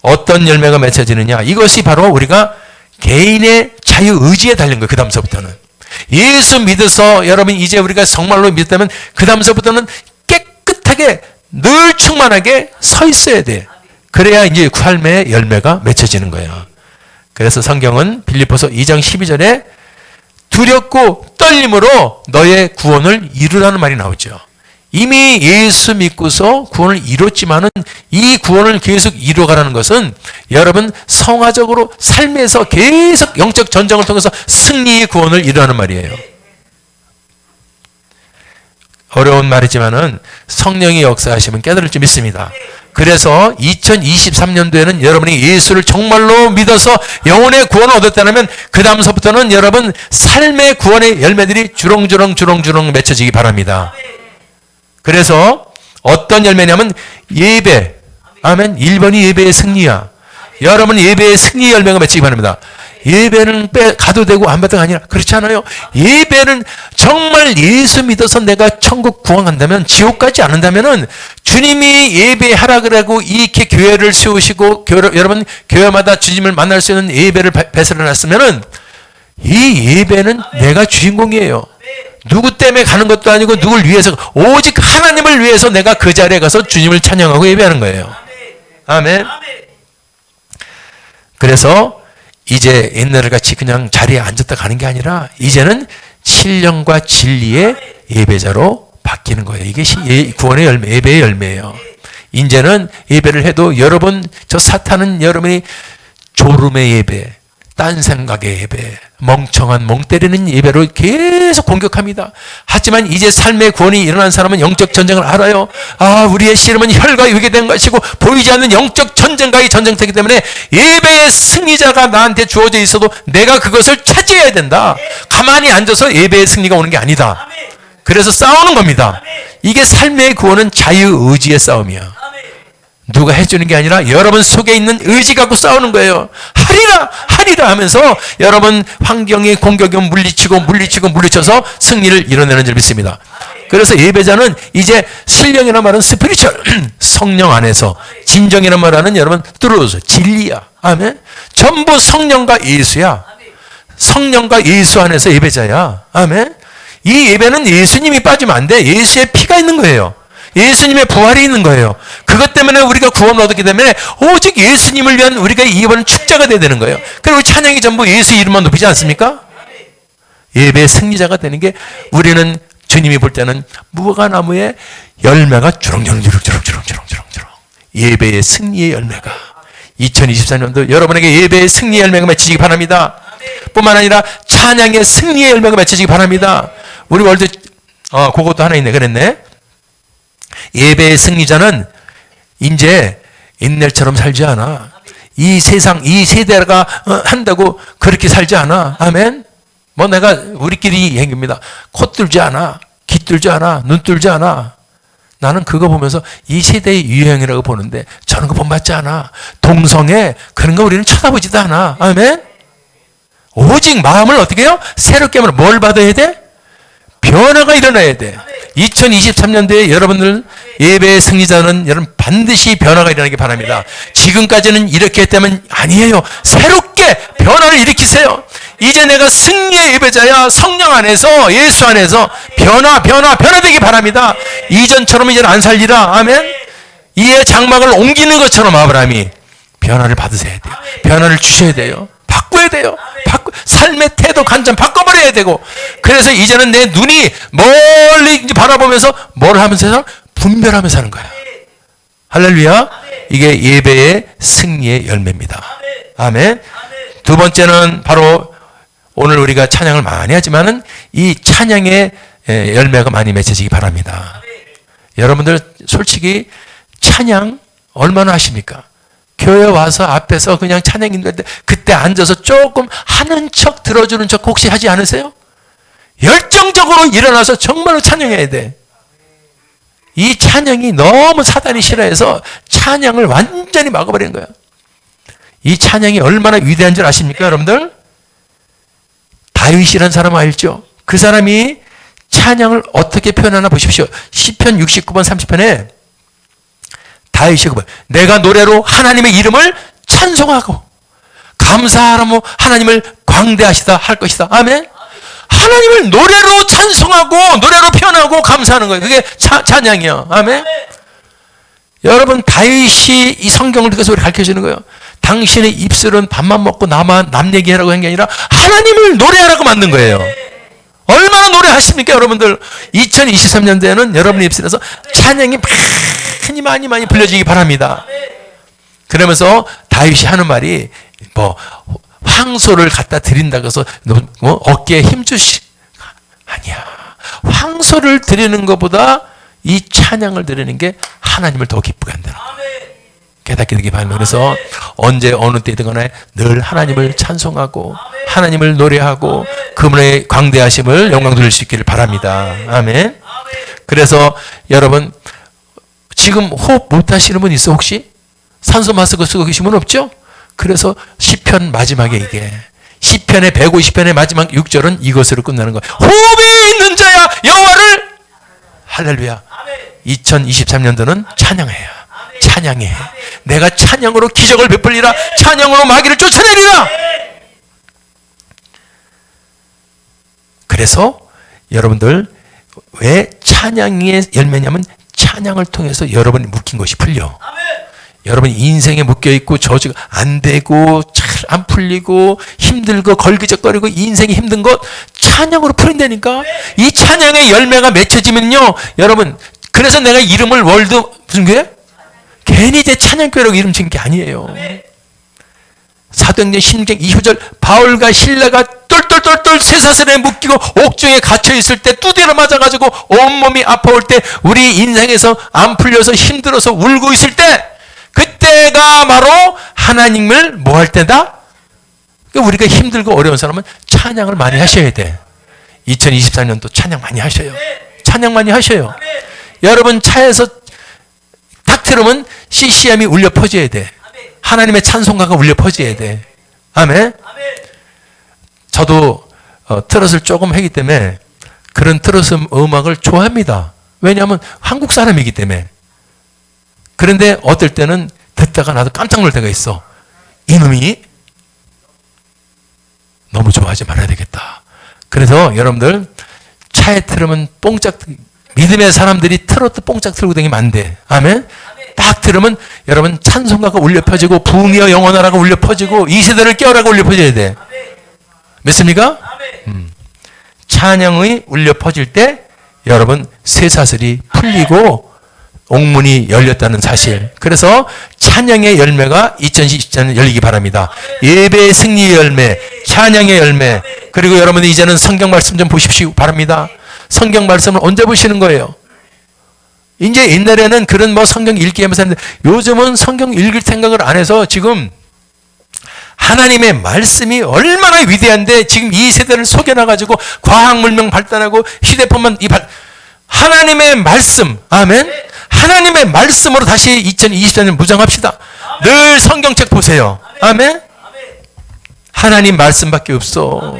B: 어떤 열매가 맺혀지느냐? 이것이 바로 우리가 개인의 자유의지에 달린 거예요. 그 다음서부터는. 예수 믿어서 여러분 이제 우리가 정말로 믿었다면 그 다음서부터는 깨끗하게 늘 충만하게 서 있어야 돼. 그래야 이제 삶의 열매가 맺혀지는 거예요. 그래서 성경은 빌립보서 2장 12절에 두렵고 떨림으로 너의 구원을 이루라는 말이 나오죠. 이미 예수 믿고서 구원을 이뤘지만은 이 구원을 계속 이뤄가라는 것은 여러분 성화적으로 삶에서 계속 영적 전쟁을 통해서 승리의 구원을 이루라는 말이에요. 어려운 말이지만은 성령이 역사하시면 깨달을 줄 믿습니다. 그래서 2023년도에는 여러분이 예수를 정말로 믿어서 영혼의 구원을 얻었다면 그 다음서부터는 여러분 삶의 구원의 열매들이 주렁주렁 맺혀지기 바랍니다. 그래서 어떤 열매냐면 예배. 아멘. 1번이 예배의 승리야. 여러분 예배의 승리 열매가 맺히기 바랍니다. 예배는 가도 되고 안 받아도 아니라 그렇지 않아요. 예배는 정말 예수 믿어서 내가 천국 구원한다면 지옥 가지 않는다면은 주님이 예배하라 그러고 이렇게 교회를 세우시고 여러분 교회마다 주님을 만날 수 있는 예배를 배설해 놨으면은 이 예배는 내가 주인공이에요. 누구 때문에 가는 것도 아니고 누굴 위해서 오직 하나님을 위해서 내가 그 자리에 가서 주님을 찬양하고 예배하는 거예요. 아멘. 그래서 이제 옛날에 같이 그냥 자리에 앉았다 가는 게 아니라 이제는 신령과 진리의 예배자로 바뀌는 거예요. 이게 구원의 열매, 예배의 열매예요. 이제는 예배를 해도 여러분, 저 사탄은 여러분이 졸음의 예배, 딴 생각의 예배, 멍청한 멍 때리는 예배로 계속 공격합니다. 하지만 이제 삶의 구원이 일어난 사람은 영적 전쟁을 알아요. 아, 우리의 씨름은 혈과 육에 된 것이고 보이지 않는 영적 전쟁과의 전쟁터이기 때문에 예배의 승리자가 나한테 주어져 있어도 내가 그것을 차지해야 된다. 가만히 앉아서 예배의 승리가 오는 게 아니다. 그래서 싸우는 겁니다. 이게 삶의 구원은 자유의지의 싸움이야. 누가 해주는 게 아니라 여러분 속에 있는 의지 갖고 싸우는 거예요. 하리라 하면서 여러분 환경의 공격이 물리쳐서 승리를 이뤄내는 줄 믿습니다. 그래서 예배자는 이제 신령이라는 말은 스피리추얼, 성령 안에서, 진정이라는 말은 여러분 뚜루스, 진리야. 아멘. 전부 성령과 예수야. 성령과 예수 안에서 예배자야. 아멘. 이 예배는 예수님이 빠지면 안 돼. 예수의 피가 있는 거예요. 예수님의 부활이 있는 거예요. 그것 때문에 우리가 구원을 얻었기 때문에 오직 예수님을 위한 우리가 이번 축제가 돼야 되는 거예요. 그리고 찬양이 전부 예수 이름만 높이지 않습니까? 예배의 승리자가 되는 게 우리는 주님이 볼 때는 무화과나무의 열매가 주렁주렁 예배의 승리의 열매가 2024년도 여러분에게 예배의 승리의 열매가 맺히기 바랍니다. 뿐만 아니라 찬양의 승리의 열매가 맺히기 바랍니다. 우리 월드 그것도 하나 있네. 그랬네. 예배의 승리자는 이제 옛날처럼 살지 않아. 이 세상, 이 세대가 한다고 그렇게 살지 않아. 아멘. 뭐 내가 우리끼리 얘기입니다. 코 뚫지 않아. 귀 뚫지 않아. 눈 뚫지 않아. 나는 그거 보면서 이 세대의 유행이라고 보는데 저런 거 본받지 않아. 동성애 그런 거 우리는 쳐다보지도 않아. 아멘. 오직 마음을 어떻게 해요? 새롭게 하면 뭘 받아야 돼? 변화가 일어나야 돼. 2023년도에 여러분들 예배의 승리자는 여러분 반드시 변화가 일어나기 바랍니다. 지금까지는 이렇게 했다면 아니에요. 새롭게 변화를 일으키세요. 이제 내가 승리의 예배자야. 성령 안에서 예수 안에서 변화되기 바랍니다. 이전처럼 이제는 안 살리라. 아멘. 이의 장막을 옮기는 것처럼 아브라함이 변화를 받으셔야 돼요. 변화를 주셔야 돼요. 바꿔야 돼요. 삶의 태도 관점 바꿔버려야 되고 그래서 이제는 내 눈이 멀리 바라보면서 뭘 하면서 분별하면서 사는 거야. 할렐루야. 이게 예배의 승리의 열매입니다. 아멘. 두 번째는 바로 오늘 우리가 찬양을 많이 하지만은 이 찬양의 열매가 많이 맺혀지기 바랍니다. 여러분들 솔직히 찬양 얼마나 하십니까? 교회 와서 앞에서 그냥 찬양 인도할 때 그때 앉아서 조금 하는 척 들어주는 척 혹시 하지 않으세요? 열정적으로 일어나서 정말로 찬양해야 돼. 이 찬양이 너무 사단이 싫어해서 찬양을 완전히 막아버리는 거야. 이 찬양이 얼마나 위대한 줄 아십니까 여러분들? 다윗이라는 사람 알죠? 그 사람이 찬양을 어떻게 표현하나 보십시오. 시편 69번 30편에 다윗이 내가 노래로 하나님의 이름을 찬송하고 감사하라며 하나님을 광대하시다 할 것이다. 아멘. 하나님을 노래로 찬송하고 노래로 표현하고 감사하는 거예요. 그게 찬양이야. 아멘. 여러분 다윗이 이 성경을 통해서 우리 가르쳐주는 거예요. 당신의 입술은 밥만 먹고 남 얘기하라고 한 게 아니라 하나님을 노래하라고 만든 거예요. 얼마나 노래하십니까 여러분들. 2023년도에는 여러분 입술에서 찬양이 많이 불려지기 바랍니다. 그러면서 다윗이 하는 말이 뭐 황소를 갖다 드린다고 해서 어깨에 힘주시 아니야. 황소를 드리는 것보다 이 찬양을 드리는 게 하나님을 더 기쁘게 한다. 깨닫게 되기 바랍니다. 그래서 언제 어느 때든 간에 늘 하나님을 찬송하고 하나님을 노래하고 그분의 광대하심을 영광 돌릴 수 있기를 바랍니다. 아멘. 그래서 여러분 지금 호흡 못 하시는 분 있어 혹시? 산소 마스크 쓰고 계신 분 없죠? 그래서 시편 마지막에 이게 시편의 150편의 마지막 6절은 이것으로 끝나는 거예요. 호흡이 있는 자야 여호와를 할렐루야. 2023년도는 찬양해요. 찬양해. 내가 찬양으로 기적을 베풀리라. 찬양으로 마귀를 쫓아내리라. 그래서 여러분들 왜 찬양의 열매냐면 찬양을 통해서 여러분이 묶인 것이 풀려. 여러분이 인생에 묶여있고 저주가 안 되고 잘 안 풀리고 힘들고 걸기적거리고 인생이 힘든 것 찬양으로 풀린다니까. 이 찬양의 열매가 맺혀지면요 여러분, 그래서 내가 이름을 월드 무슨 교회? 괜히 내 찬양교회라고 이름 지은 게 아니에요. 사도행전 16장 20절 바울과 실라가 똘똘똘똘 쇠사슬에 묶이고 옥중에 갇혀있을 때 두드려 맞아가지고 온몸이 아파올 때 우리 인생에서 안 풀려서 힘들어서 울고 있을 때 그때가 바로 하나님을 뭐 할 때다? 그러니까 우리가 힘들고 어려운 사람은 찬양을 많이 하셔야 돼. 2024년도 찬양 많이 하셔요. 찬양 많이 하셔요. 여러분 차에서 딱 들으면 CCM이 울려 퍼져야 돼. 하나님의 찬송가가 울려 퍼져야 돼. 아멘. 저도 트롯을 조금 하기 때문에 그런 트롯 음악을 좋아합니다. 왜냐하면 한국 사람이기 때문에. 그런데 어떨 때는 듣다가 나도 깜짝 놀 때가 있어. 이놈이 너무 좋아하지 말아야 되겠다. 그래서 여러분들 차에 틀으면 뽕짝, 믿음의 사람들이 트로트 뽕짝 틀고 다니면 안 돼. 아멘. 딱 들으면 여러분 찬송가가 울려 퍼지고 부흥이여 영원하라가 울려 퍼지고 이 세대를 깨어라가 울려 퍼져야 돼. 믿습니까? 찬양이 울려 퍼질 때 여러분 쇠사슬이 풀리고 옥문이 열렸다는 사실. 그래서 찬양의 열매가 2024년 열리기 바랍니다. 예배의 승리의 열매, 찬양의 열매. 그리고 여러분이 이제는 성경 말씀 좀 보십시오 바랍니다. 성경 말씀을 언제 보시는 거예요? 이제 옛날에는 그런 뭐 성경 읽기 하면서 했는데 요즘은 성경 읽을 생각을 안 해서 지금 하나님의 말씀이 얼마나 위대한데 지금 이 세대를 속여놔가지고 과학문명 발달하고 휴대폰만 하나님의 말씀, 아멘. 하나님의 말씀으로 다시 2024년 무장합시다. 늘 성경책 보세요. 아멘. 하나님 말씀밖에 없어.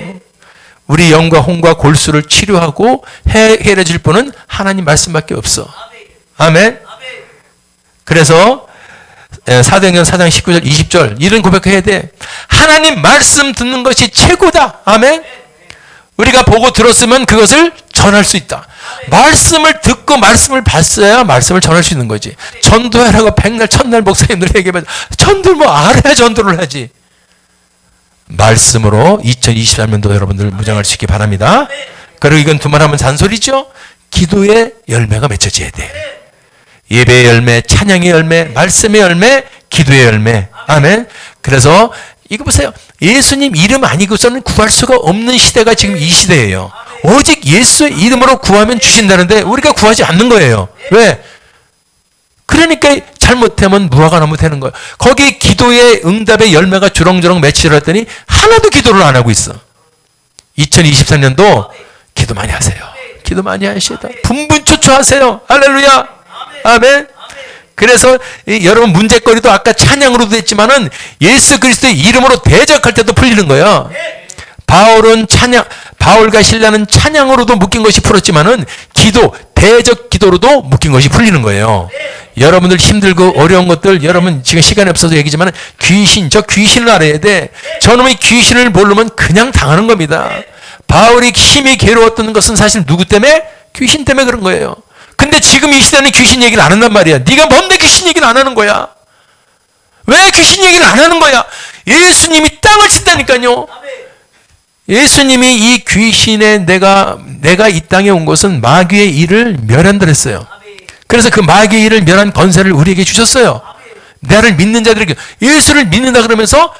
B: 우리 영과 혼과 골수를 치료하고 해결해줄 분은 하나님 말씀밖에 없어. 아멘. 그래서 사도행전 4장 19절 20절 이런 고백해야 돼. 하나님 말씀 듣는 것이 최고다. 아멘. 우리가 보고 들었으면 그것을 전할 수 있다. 말씀을 듣고 말씀을 봤어야 말씀을 전할 수 있는 거지. 전도하라고 백날 첫날 목사님들 얘기하면 전도를 뭐 알아야 전도를 하지. 말씀으로 2023년도 여러분들 무장할 수 있기 바랍니다. 그리고 이건 두말하면 잔소리죠. 기도의 열매가 맺혀져야 돼. 예배의 열매, 찬양의 열매, 말씀의 열매, 기도의 열매. 아멘. 그래서 이거 보세요. 예수님 이름 아니고서는 구할 수가 없는 시대가 지금 이 시대예요. 오직 예수의 이름으로 구하면 주신다는데 우리가 구하지 않는 거예요. 왜? 그러니까 잘못하면 무화과 나무 되는 거예요. 거기 기도의 응답의 열매가 주렁주렁 맺히려 했더니 하나도 기도를 안 하고 있어. 2023년도 기도 많이 하세요. 기도 많이 하셔야 돼. 분분초초하세요. 할렐루야. 아멘. 그래서 여러분 문제거리도 아까 찬양으로도 했지만은 예수 그리스도의 이름으로 대적할 때도 풀리는 거예요. 바울과 신라는 찬양으로도 묶인 것이 풀었지만은 대적 기도로도 묶인 것이 풀리는 거예요. 여러분들 힘들고 어려운 것들, 여러분 지금 시간이 없어서 얘기지만 저 귀신을 알아야 돼. 저놈의 귀신을 모르면 그냥 당하는 겁니다. 바울이 심히 괴로웠던 것은 사실 누구 때문에? 귀신 때문에 그런 거예요. 근데 지금 이 시대는 귀신 얘기를 안 한단 말이야. 네가 뭔데 귀신 얘기를 안 하는 거야? 왜 귀신 얘기를 안 하는 거야? 예수님이 땅을 친다니까요. 예수님이 이 귀신의 내가 이 땅에 온 것은 마귀의 일을 멸한다 그랬어요. 그래서 그 마귀의 일을 멸한 권세를 우리에게 주셨어요. 나를 믿는 자들에게. 예수를 믿는다 그러면서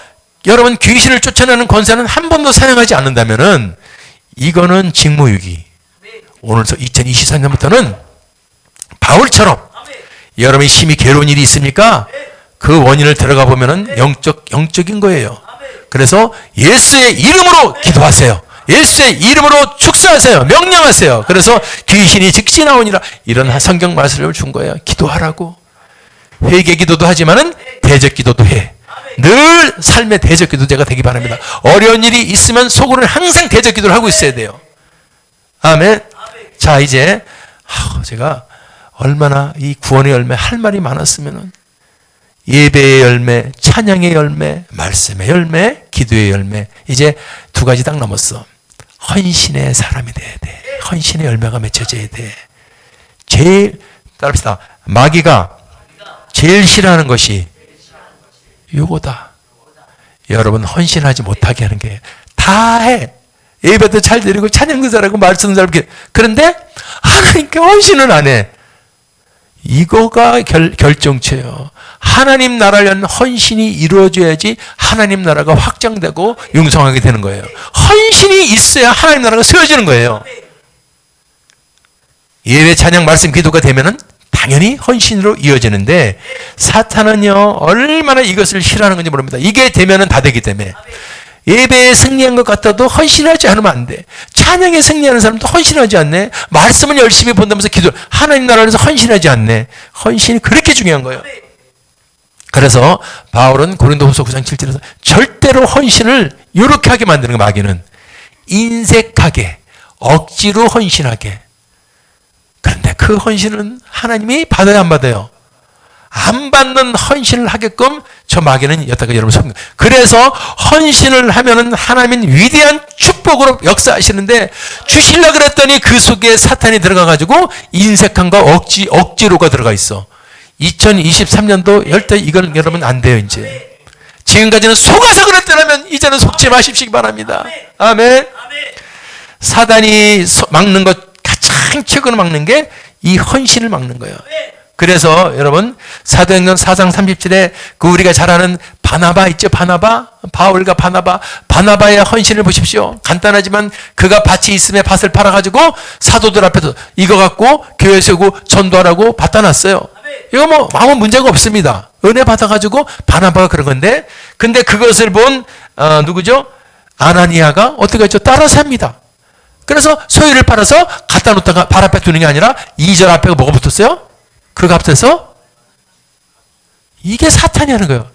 B: 여러분 귀신을 쫓아내는 권세는 한 번도 사용하지 않는다면은 이거는 직무유기. 오늘서 2024년부터는 바울처럼 여러분이 심히 괴로운 일이 있습니까? 그 원인을 들어가 보면은 영적인 거예요. 그래서 예수의 이름으로 기도하세요. 예수의 이름으로 축사하세요. 명령하세요. 그래서 귀신이 즉시 나오니라. 이런 성경 말씀을 준 거예요. 기도하라고. 회개 기도도 하지만은 대적 기도도 해. 늘 삶의 대적 기도제가 되기 바랍니다. 어려운 일이 있으면 속으로는 항상 대적 기도를 하고 있어야 돼요. 아멘. 자, 이제 제가 얼마나 이 구원의 열매 할 말이 많았으면은 예배의 열매, 찬양의 열매, 말씀의 열매, 기도의 열매. 이제 두 가지 딱 남았어. 헌신의 사람이 돼야 돼. 헌신의 열매가 맺혀져야 돼. 제일 따릅시다. 마귀가 제일 싫어하는 것이 요거다. 여러분 헌신하지 못하게 하는 게 다 해. 예배도 잘 드리고 찬양도 잘하고 말씀도 잘하고 그런데 하나님께 헌신은 안 해. 이거가 결정체예요. 하나님 나라를 위한 헌신이 이루어져야지 하나님 나라가 확장되고 융성하게 되는 거예요. 헌신이 있어야 하나님 나라가 세워지는 거예요. 예배, 찬양, 말씀, 기도가 되면은 당연히 헌신으로 이어지는데 사탄은요 얼마나 이것을 싫어하는 건지 모릅니다. 이게 되면은 다 되기 때문에 예배에 승리한 것 같아도 헌신하지 않으면 안 돼. 찬양에 승리하는 사람도 헌신하지 않네. 말씀을 열심히 본다면서 기도 하나님 나라에서 헌신하지 않네. 헌신이 그렇게 중요한 거예요. 그래서 바울은 고린도후서 9장 7절에서 절대로 헌신을 이렇게 하게 만드는 거 마귀는 인색하게 억지로 헌신하게. 그런데 그 헌신은 하나님이 받아야 안 받아요? 안 받는 헌신을 하게끔 저 마귀는 여태까지 여러분 섬겨. 그래서 헌신을 하면은 하나님은 위대한 축복으로 역사하시는데 주실라 그랬더니 그 속에 사탄이 들어가가지고 인색함과 억지로가 들어가 있어. 2023년도 열대 이건 여러분 안 돼요 이제. 지금까지는 속아서 그랬더라면 이제는 속지 마십시기 바랍니다. 아멘. 사단이 막는 것 가장 최고로 막는 게 이 헌신을 막는 거예요. 그래서 여러분 사도행전 4장 30절에 그 우리가 잘 아는 바나바 있죠. 바울과 바나바의 헌신을 보십시오. 간단하지만 그가 밭이 있음에 밭을 팔아가지고 사도들 앞에서 이거 갖고 교회 세우고 전도하라고 받다 놨어요. 이거 뭐 아무 문제가 없습니다. 은혜 받아가지고 바나바가 그런 건데 근데 그것을 본 누구죠? 아나니아가 어떻게 했죠? 따라서 합니다. 그래서 소유를 팔아서 갖다 놓다가 발 앞에 두는 게 아니라 2절 앞에 뭐가 붙었어요? 그 값에서 이게 사탄이 하는 거예요.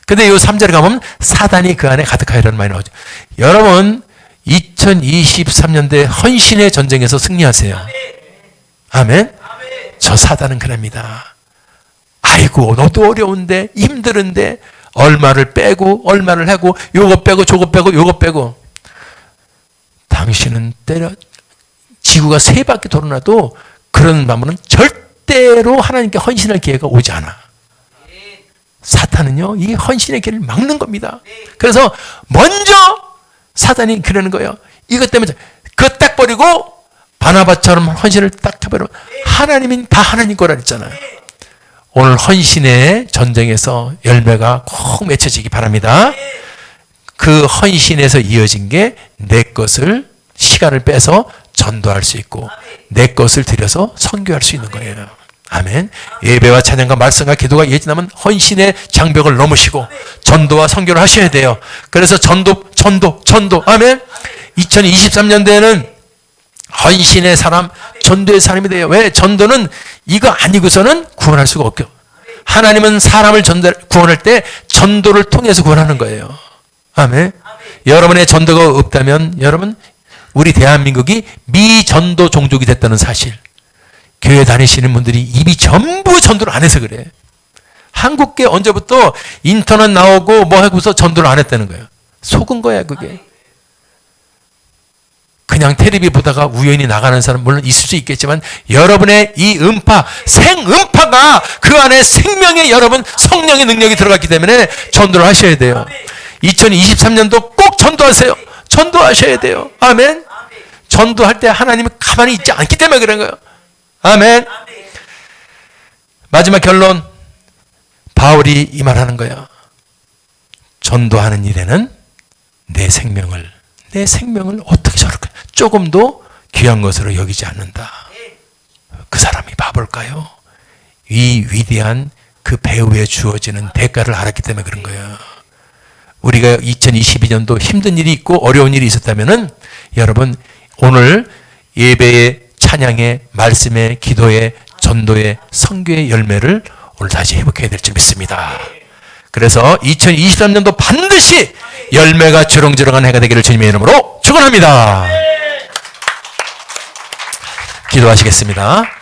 B: 근데 이 3절에 가면 사단이 그 안에 가득하여라는 말이 나오죠. 여러분 2023년도에 헌신의 전쟁에서 승리하세요. 아멘. 저 사단은 그럽니다. 아이고 너도 어려운데 힘들은데 얼마를 빼고 얼마를 하고 요거 빼고 저거 빼고 요거 빼고 당신은 때려 지구가 3바퀴 돌아나도 그런 마음은 절대로 하나님께 헌신할 기회가 오지 않아. 사탄은요 이 헌신의 길을 막는 겁니다. 그래서 먼저 사단이 그러는 거예요. 이것 때문에 그거 딱 버리고 바나바처럼 헌신을 딱 해버려. 하나님이 다 하나님 거라 했잖아요. 오늘 헌신의 전쟁에서 열매가 꼭 맺혀지기 바랍니다. 그 헌신에서 이어진 게 내 것을 시간을 빼서 전도할 수 있고 내 것을 들여서 선교할 수 있는 거예요. 아멘. 예배와 찬양과 말씀과 기도가 이어지면 헌신의 장벽을 넘으시고 전도와 선교를 하셔야 돼요. 그래서 전도. 아멘. 2023년도에는 헌신의 사람, 전도의 사람이 돼요. 왜? 전도는 이거 아니고서는 구원할 수가 없죠. 하나님은 사람을 구원할 때 전도를 통해서 구원하는 거예요. 아멘. 여러분의 전도가 없다면 여러분 우리 대한민국이 미전도 종족이 됐다는 사실. 교회 다니시는 분들이 입이 전부 전도를 안 해서 그래. 한국계 언제부터 인터넷 나오고 뭐 하고서 전도를 안 했다는 거예요. 속은 거야 그게. 그냥 텔레비 보다가 우연히 나가는 사람 물론 있을 수 있겠지만 여러분의 이 음파, 생음파가 그 안에 생명의 여러분 성령의 능력이 들어갔기 때문에 전도를 하셔야 돼요. 2023년도 꼭 전도하세요. 전도하셔야 돼요. 아멘. 전도할 때 하나님이 가만히 있지 않기 때문에 그런 거예요. 아멘. 마지막 결론. 바울이 이 말하는 거예요. 전도하는 일에는 내 생명을 어떻게 저렇게 조금도 귀한 것으로 여기지 않는다. 그 사람이 바볼까요? 이 위대한 그 배후에 주어지는 대가를 알았기 때문에 그런 거예요. 우리가 2022년도 힘든 일이 있고 어려운 일이 있었다면은 여러분 오늘 예배의 찬양의 말씀의 기도의 전도의 선교의 열매를 오늘 다시 회복해야 될 줄 믿습니다. 그래서 2023년도 반드시 열매가 주렁주렁한 해가 되기를 주님의 이름으로 축원합니다. 기도하시겠습니다.